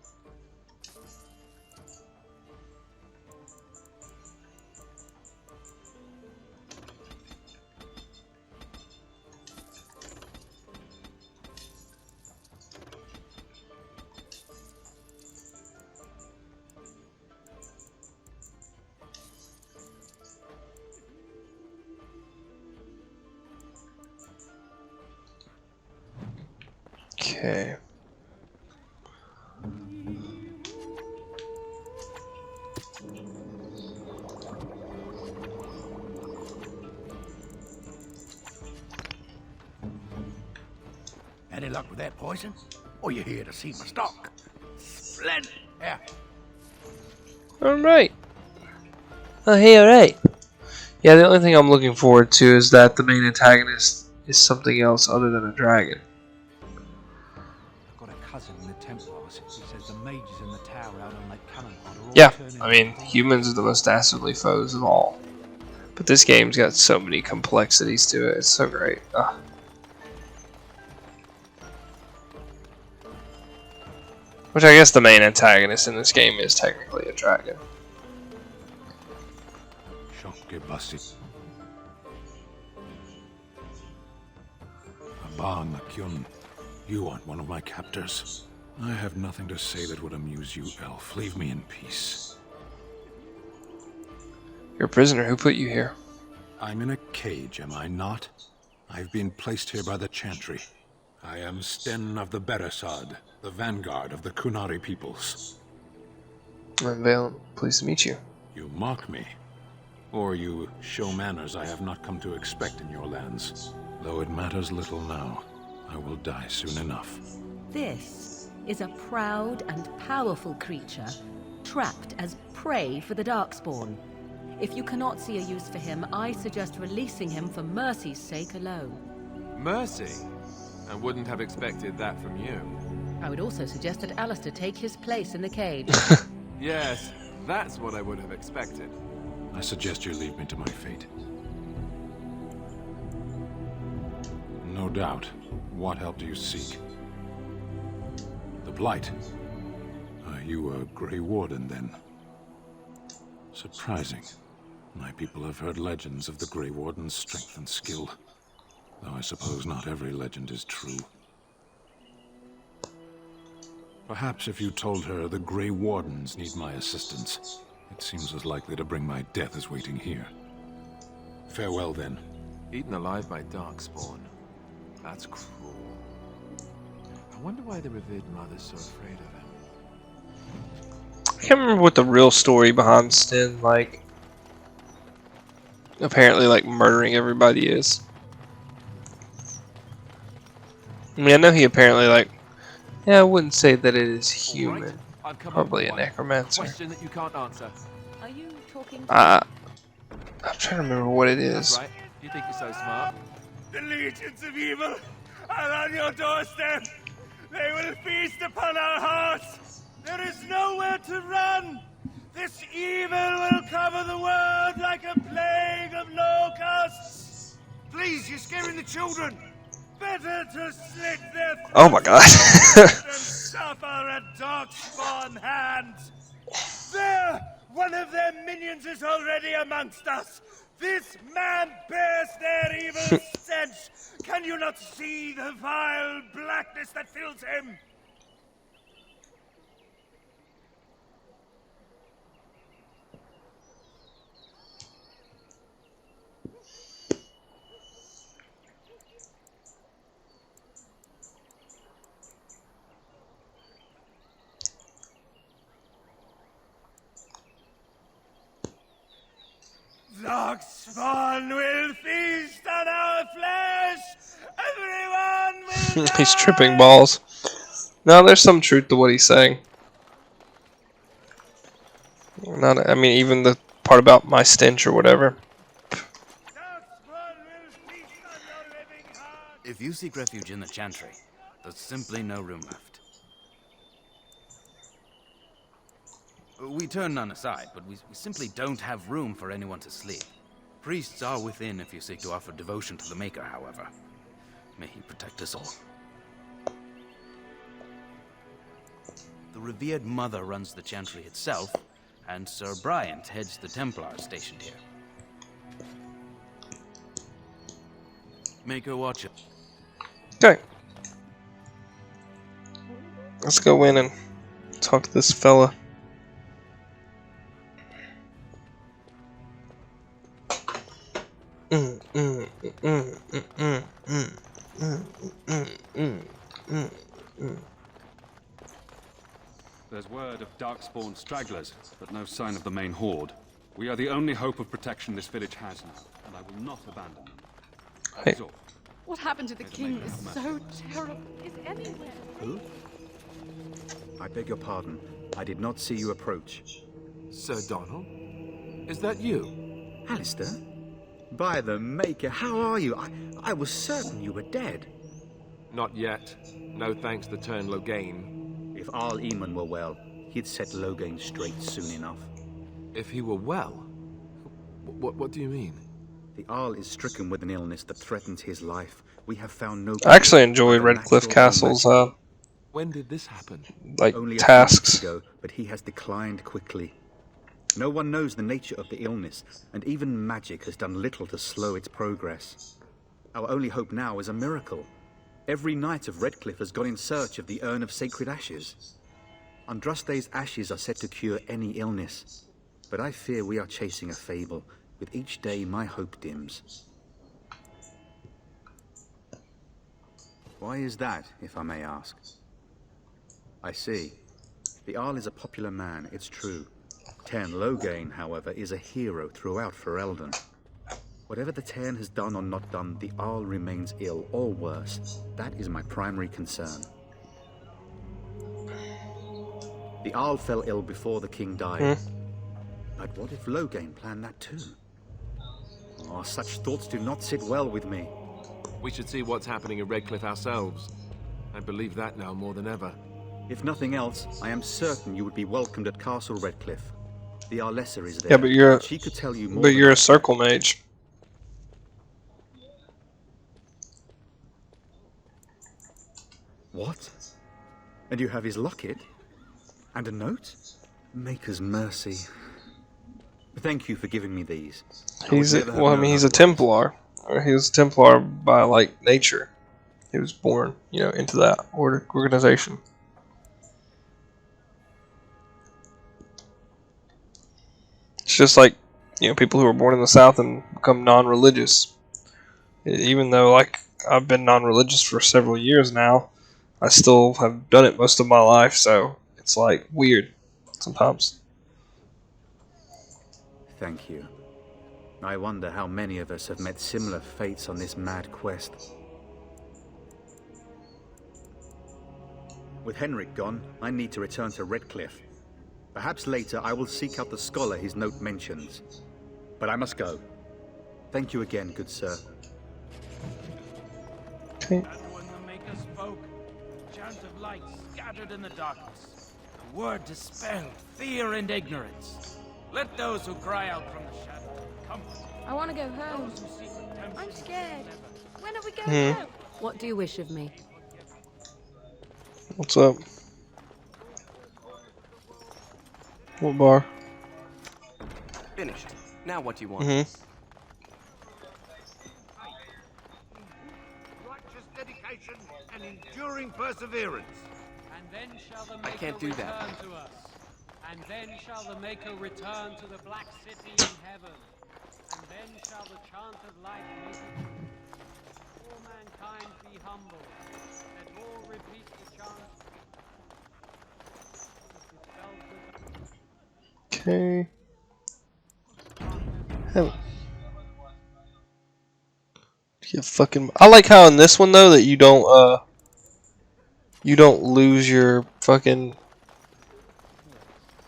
S1: Okay.
S7: Any luck with that poison? Or you here to see my stock? Splendid. Yeah.
S1: Alright. Oh, hey, alright. Yeah, the only thing I'm looking forward to is that the main antagonist is something else other than a dragon.
S10: I've got a cousin in the Templars. He says the mages in the tower out on Lake Cannonpot are all
S1: Yeah,
S10: turning
S1: I mean,
S10: into
S1: humans are the most dastardly foes of all. But this game's got so many complexities to it. It's so great. Ugh. Which I guess the main antagonist in this game is technically a dragon.
S14: Aban Nakyun, you aren't one of my captors. I have nothing to say that would amuse you, elf. Leave me in peace.
S1: You're a prisoner. Who put you here?
S14: I'm in a cage, am I not? I've been placed here by the Chantry. I am Sten of the Beresad, the vanguard of the Kunari peoples.
S1: I'm Valen. Pleased to meet you.
S14: You mock me. Or you show manners I have not come to expect in your lands. Though it matters little now, I will die soon enough.
S9: This is a proud and powerful creature, trapped as prey for the Darkspawn. If you cannot see a use for him, I suggest releasing him for mercy's sake alone.
S6: Mercy? I wouldn't have expected that from you.
S9: I would also suggest that Alistair take his place in the cage.
S6: Yes, that's what I would have expected.
S14: I suggest you leave me to my fate. No doubt. What help do you seek? The Blight. Are you a Grey Warden, then? Surprising. My people have heard legends of the Grey Warden's strength and skill. Though I suppose not every legend is true. Perhaps if you told her the Grey Wardens need my assistance, it seems as likely to bring my death as waiting here. Farewell, then.
S6: Eaten alive by Darkspawn. That's cruel. I wonder why the revered mother's so afraid of him.
S1: I can't remember what the real story behind Sten, like, apparently, like, murdering everybody is. I mean, I know he apparently, like, yeah, I wouldn't say that it is human. Probably a necromancer.
S6: Question that you can't answer.
S9: Are you talking
S1: I'm trying to remember what it is.
S6: Right. You think you're so smart?
S11: The legions of evil are on your doorstep. They will feast upon our hearts. There is nowhere to run. This evil will cover the world like a plague of locusts. Please, you're scaring the children. Better to slit their throats
S1: Oh my god.
S11: than suffer at Darkspawn hand. There, one of their minions is already amongst us. This man bears their evil stench. Can you not see the vile blackness that fills him? Darkspawn will feast on our flesh! Everyone will
S1: He's tripping balls. No, there's some truth to what he's saying. Not, I mean, even the part about my stench or whatever.
S15: If you seek refuge in the Chantry, there's simply no room left. We turn none aside, but we simply don't have room for anyone to sleep. Priests are within if you seek to offer devotion to the Maker, however. May he protect us all. The revered Mother runs the Chantry itself, and Sir Bryant heads the Templars stationed here. Make her watch it.
S1: Okay. Let's go in and talk to this fella.
S5: There's word of Darkspawn stragglers, but no sign of the main horde. We are the only hope of protection this village has now, and I will not abandon them. That is all.
S24: What happened to the king is so terrible. Is anyone?
S16: Who? I beg your pardon. I did not see you approach.
S6: Sir Donald? Is that you?
S16: Alistair?
S3: By the Maker, how are you? I was certain you were dead.
S6: Not yet. No thanks to Turn Logain.
S3: If Arl Eamon were well, he'd set Logain straight soon enough.
S6: If he were well? What do you mean?
S3: The Arl is stricken with an illness that threatens his life. We have found no...
S1: I actually enjoyed Redcliffe Castle's
S6: When did this happen?
S1: like
S3: Only a few
S1: tasks.
S3: weeks ago, but he has declined quickly. No one knows the nature of the illness, and even magic has done little to slow its progress. Our only hope now is a miracle. Every knight of Redcliffe has gone in search of the Urn of Sacred Ashes. Andraste's ashes are said to cure any illness, but I fear we are chasing a fable. With each day, my hope dims. Why is that, if I may ask? I see. The Arl is a popular man, it's true. Tern Logain, however, is a hero throughout Ferelden. Whatever the Tern has done or not done, the Arl remains ill, or worse. That is my primary concern. The Arl fell ill before the king died. But what if Logain planned that too? Oh, such thoughts do not sit well with me.
S6: We should see what's happening at Redcliffe ourselves. I believe that now more than ever.
S3: If nothing else, I am certain you would be welcomed at Castle Redcliffe. The Arlessa is there.
S1: Yeah, but you're
S3: She could tell you more.
S1: But you're a circle mage.
S3: What? And you have his locket? And a note? Maker's mercy. Thank you for giving me these.
S1: He's he's a Templar. Or he was a Templar by like nature. He was born, into that organization. It's just like, people who are born in the South and become non-religious. Even though, like, I've been non-religious for several years now, I still have done it most of my life, so it's, like, weird sometimes.
S3: Thank you. I wonder how many of us have met similar fates on this mad quest. With Henrik gone, I need to return to Redcliffe. Perhaps later I will seek out the scholar his note mentions. But I must go. Thank you again, good sir.
S1: Okay.
S10: And when the Maker spoke, a chant of light scattered in the darkness. A word dispelled fear and ignorance. Let those who cry out from the shadow come.
S4: I want to go home. I'm scared. When are we going home?
S9: What do you wish of me?
S1: What's up? What bar?
S2: Finished. Now what do you want?
S12: Righteous dedication and enduring perseverance.
S17: And then shall the
S2: I
S17: Maker
S2: can't do that.
S17: return to us. And then shall the Maker return to the Black City in heaven. And then shall the chant of light make it. All mankind be humble. Let all repeat the chant.
S1: Okay. Hell. You fucking. I like how in this one though that you don't lose your fucking.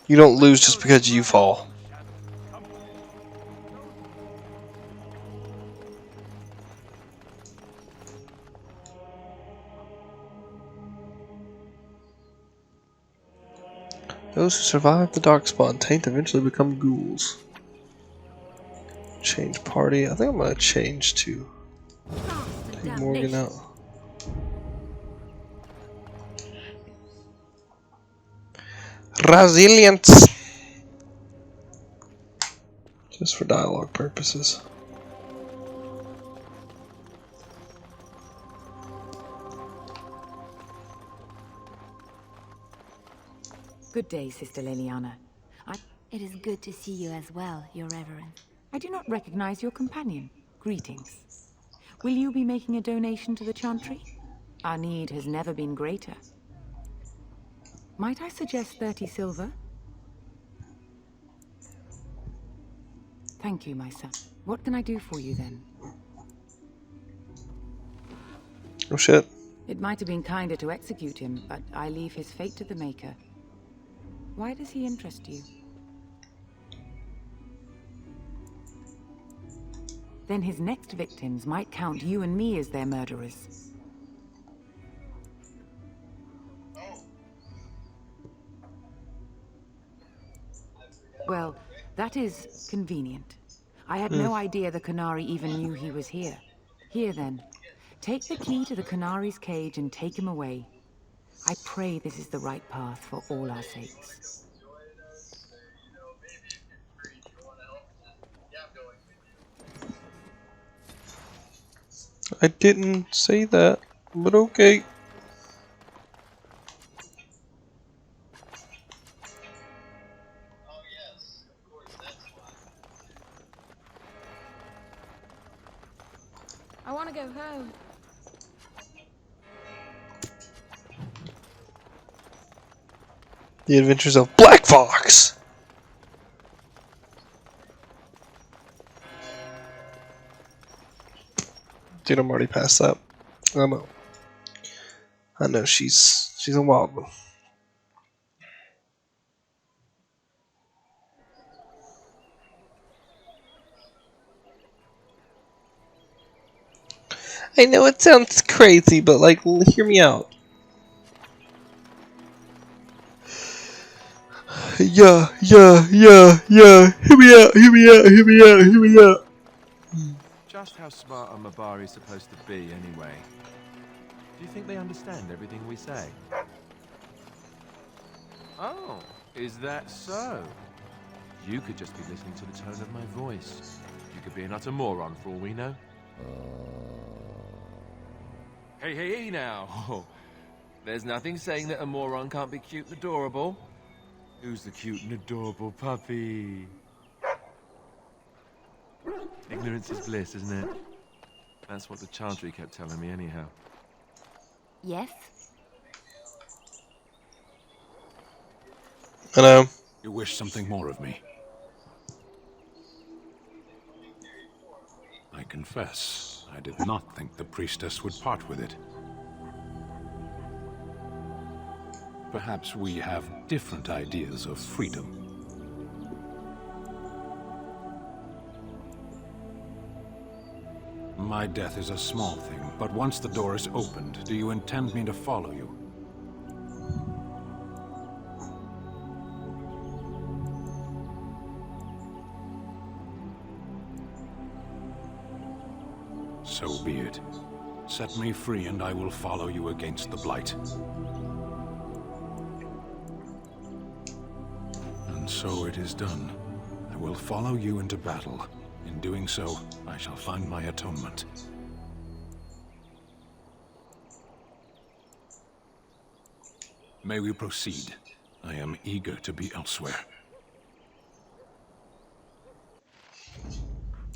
S1: You don't lose just because you fall. Those who survive the Darkspawn taint eventually become ghouls. Change party. I think I'm gonna change to take Morgan out. Resilience. Just for dialogue purposes.
S8: Good day, Sister Leliana.
S13: It is good to see you as well, Your Reverence.
S8: I do not recognize your companion. Greetings. Will you be making a donation to the Chantry? Our need has never been greater. Might I suggest 30 silver? Thank you, my son. What can I do for you then?
S1: Oh shit.
S8: It might have been kinder to execute him, but I leave his fate to the Maker. Why does he interest you? Then his next victims might count you and me as their murderers. Well, that is convenient. I had no idea the Canary even knew he was here. Here then, take the key to the Canary's cage and take him away. I pray this is the right path for all our sakes.
S1: I didn't say that, but okay.
S4: I want to go home.
S1: The Adventures of Black Fox! Dude, I'm already past that. I know she's a wild one. I know it sounds crazy, but like, hear me out. Yeah. Hear me out.
S6: Just how smart are Mabari supposed to be, anyway? Do you think they understand everything we say? Oh, is that so? You could just be listening to the tone of my voice. You could be an utter moron for all we know. Hey now. There's nothing saying that a moron can't be cute and adorable. Who's the cute and adorable puppy? Ignorance is bliss, isn't it? That's what the Chantry kept telling me anyhow.
S13: Yes?
S1: Hello.
S14: You wish something more of me? I confess, I did not think the priestess would part with it. Perhaps we have different ideas of freedom. My death is a small thing, but once the door is opened, do you intend me to follow you? So be it. Set me free and I will follow you against the Blight. And so it is done. I will follow you into battle. In doing so, I shall find my atonement. May we proceed? I am eager to be elsewhere.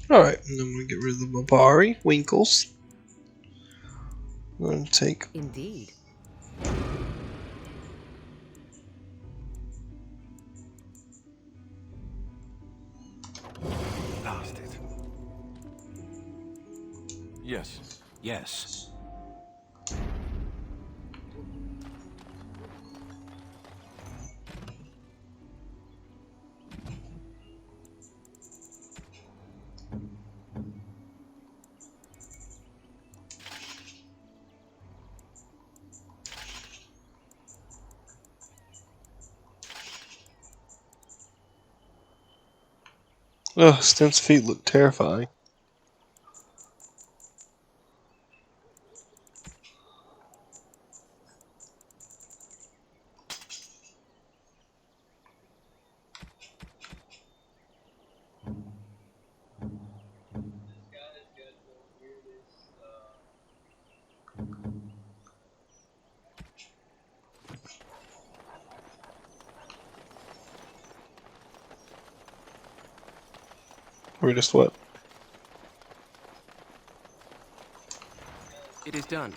S1: Alright, and then we get rid of the Mabari, Winkles. I'm going to take...
S9: Indeed.
S6: Blasted. Yes.
S14: Yes.
S1: Ugh, Sten's feet look terrifying. Or just what?
S2: It is done.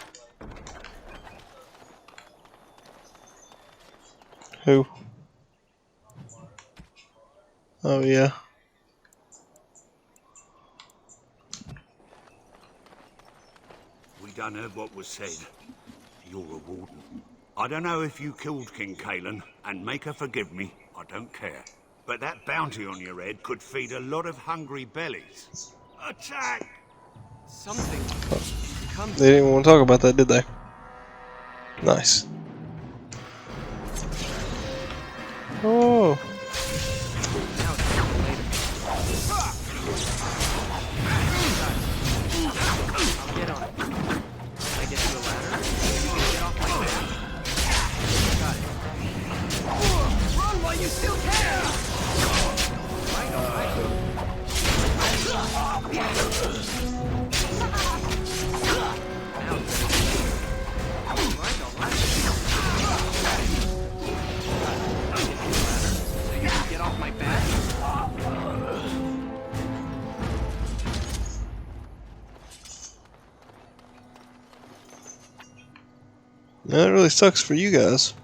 S1: Who? Oh, yeah.
S7: We done heard what was said. You're a warden. I don't know if you killed King Kalen, and make her forgive me, I don't care. But that bounty on your head could feed a lot of hungry bellies. Attack!
S2: Something comes.
S1: They didn't want to talk about that, did they? Nice. Oh.
S2: I'll get on it. Can I get you a ladder? Get off my back. Got it. Run while you still can! Right, alright.
S1: That really sucks for you guys.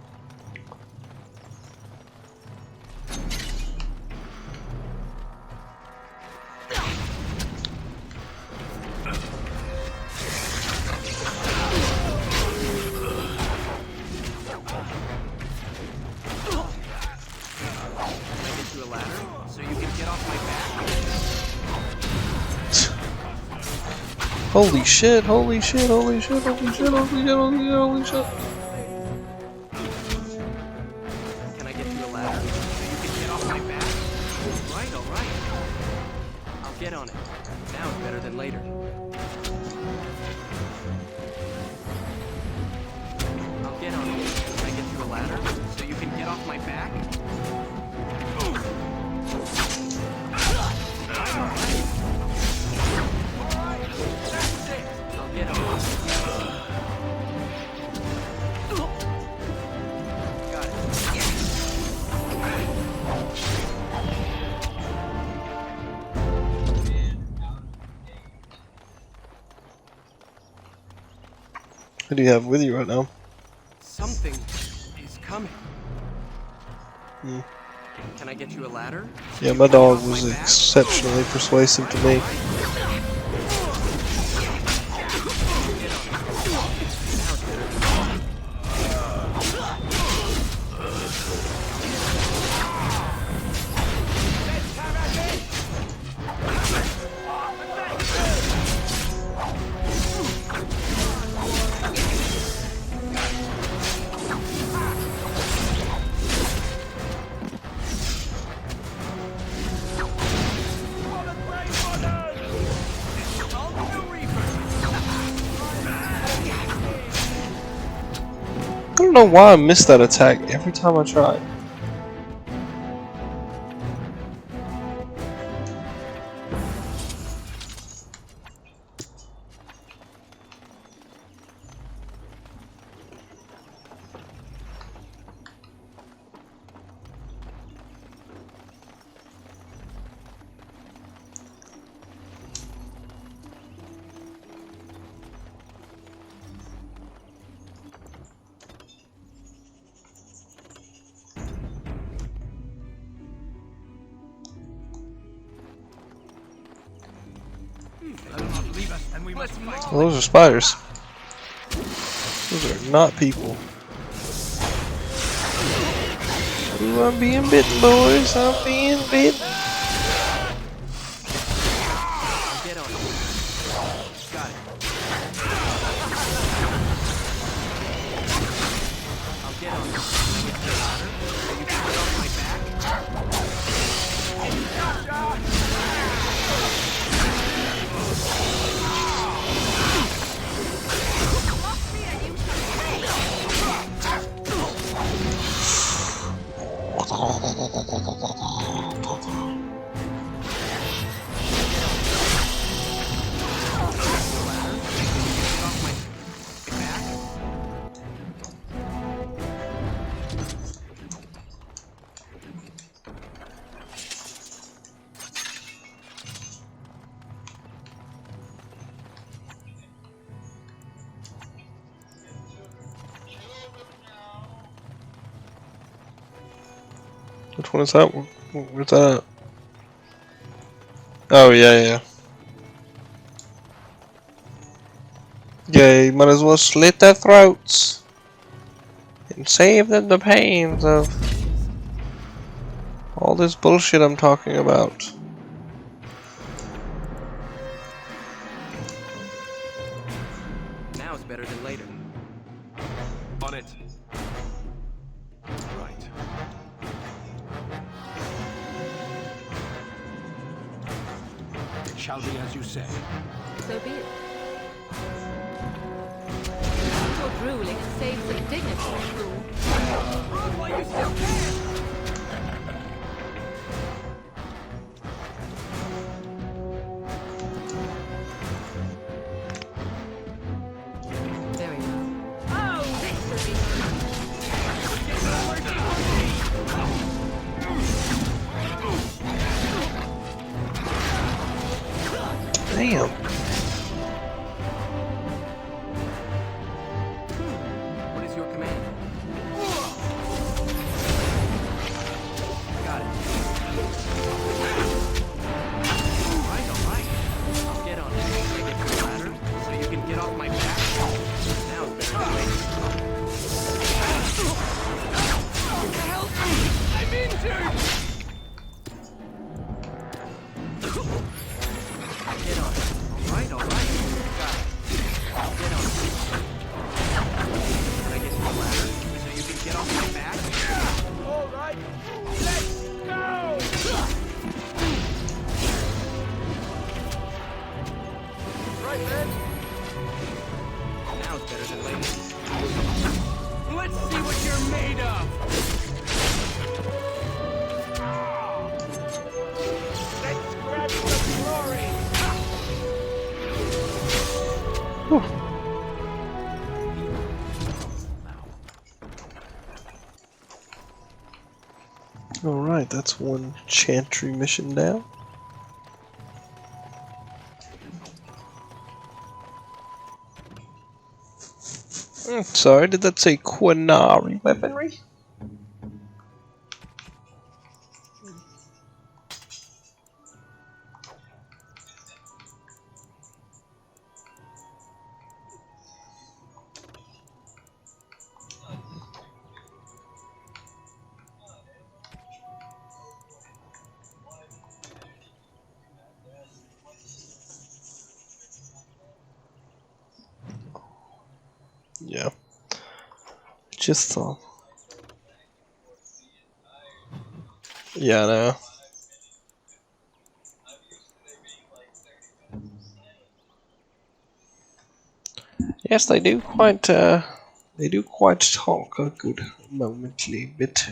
S1: Holy shit, holy shit, holy shit, holy shit, holy shit, holy shit, holy shit.
S2: Can I get you a ladder so you can get off my back? Right, alright. I'll get on it. Now it's better than later. I'll get on it. Can I get you a ladder so you can get off my back? Right, alright. I'll get on it. Got it.
S1: What do you have with you right now?
S2: Something is coming.
S1: Hmm.
S2: Can I get you a ladder?
S1: Yeah, my dog was exceptionally persuasive to me. I don't know why I missed that attack every time I tried. Well, those are spiders. Those are not people. Ooh, I'm being bitten, boys. I'm being bitten.
S2: Get on it. Got it. I'll get on it. Can I get you a ladder so you can get off my back?
S1: Which one is that? Where's that at? Oh, yeah. Yeah, you might as well slit their throats and save them the pains of all this bullshit I'm talking about.
S14: shall be as you say.
S9: So be it. You're drooling and save some dignity, fool.
S2: Run while you still can!
S9: Very well.
S2: Oh, victory!
S1: Damn.
S2: What is your command? Got it. Alright. I'll get on it. I get the ladder, so you can get off my back. Now it's better than waiting. Help me! I'm injured! Get on it. Alright. Got it. Get on it. Can I get to the ladder, so you can get off my back? Alright, let's go! Right, man. Now it's better than waiting. Let's see what you're made of! Let's grab some glory!
S1: Alright, that's one chantry mission down. Sorry, did that say Quinari weaponry? Yeah. Just thought. Yeah, I know. Yes, they do quite talk a good momently bit.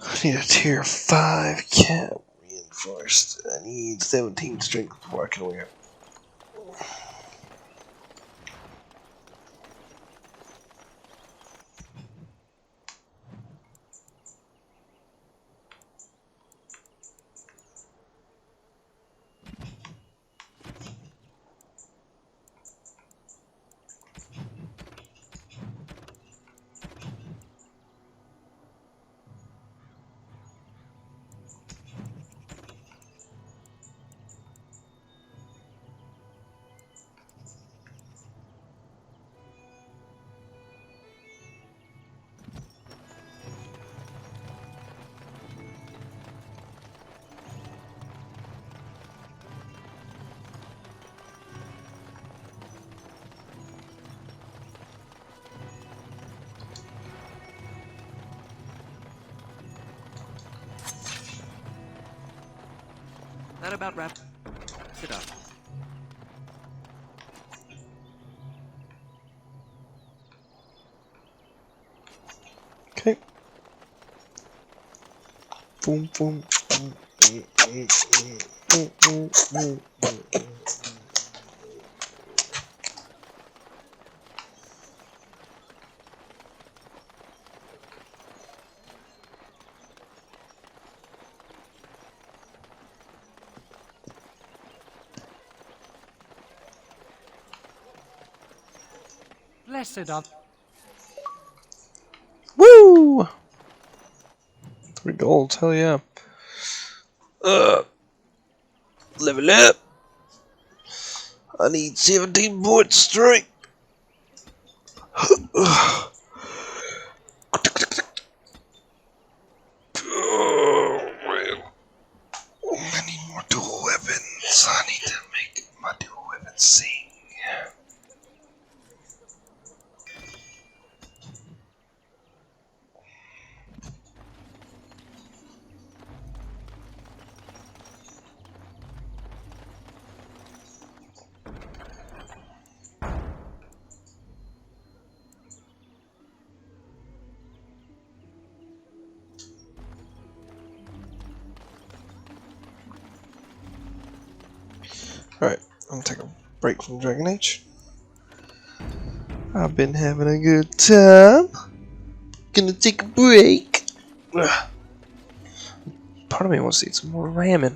S1: I need a tier 5 cap reinforced. I need 17 strength before I can wear it.
S2: That about wraps it up.
S1: Okay. Boom, boom.
S17: Blessed are...
S1: Woo! 3 gold, hell yeah. Level up. I need 17 points strength. Oh man. I need more dual weapons. I need to make my dual weapons sing. Alright, I'm gonna take a break from Dragon Age. I've been having a good time. Gonna take a break. Ugh. Part of me wants to eat some more ramen.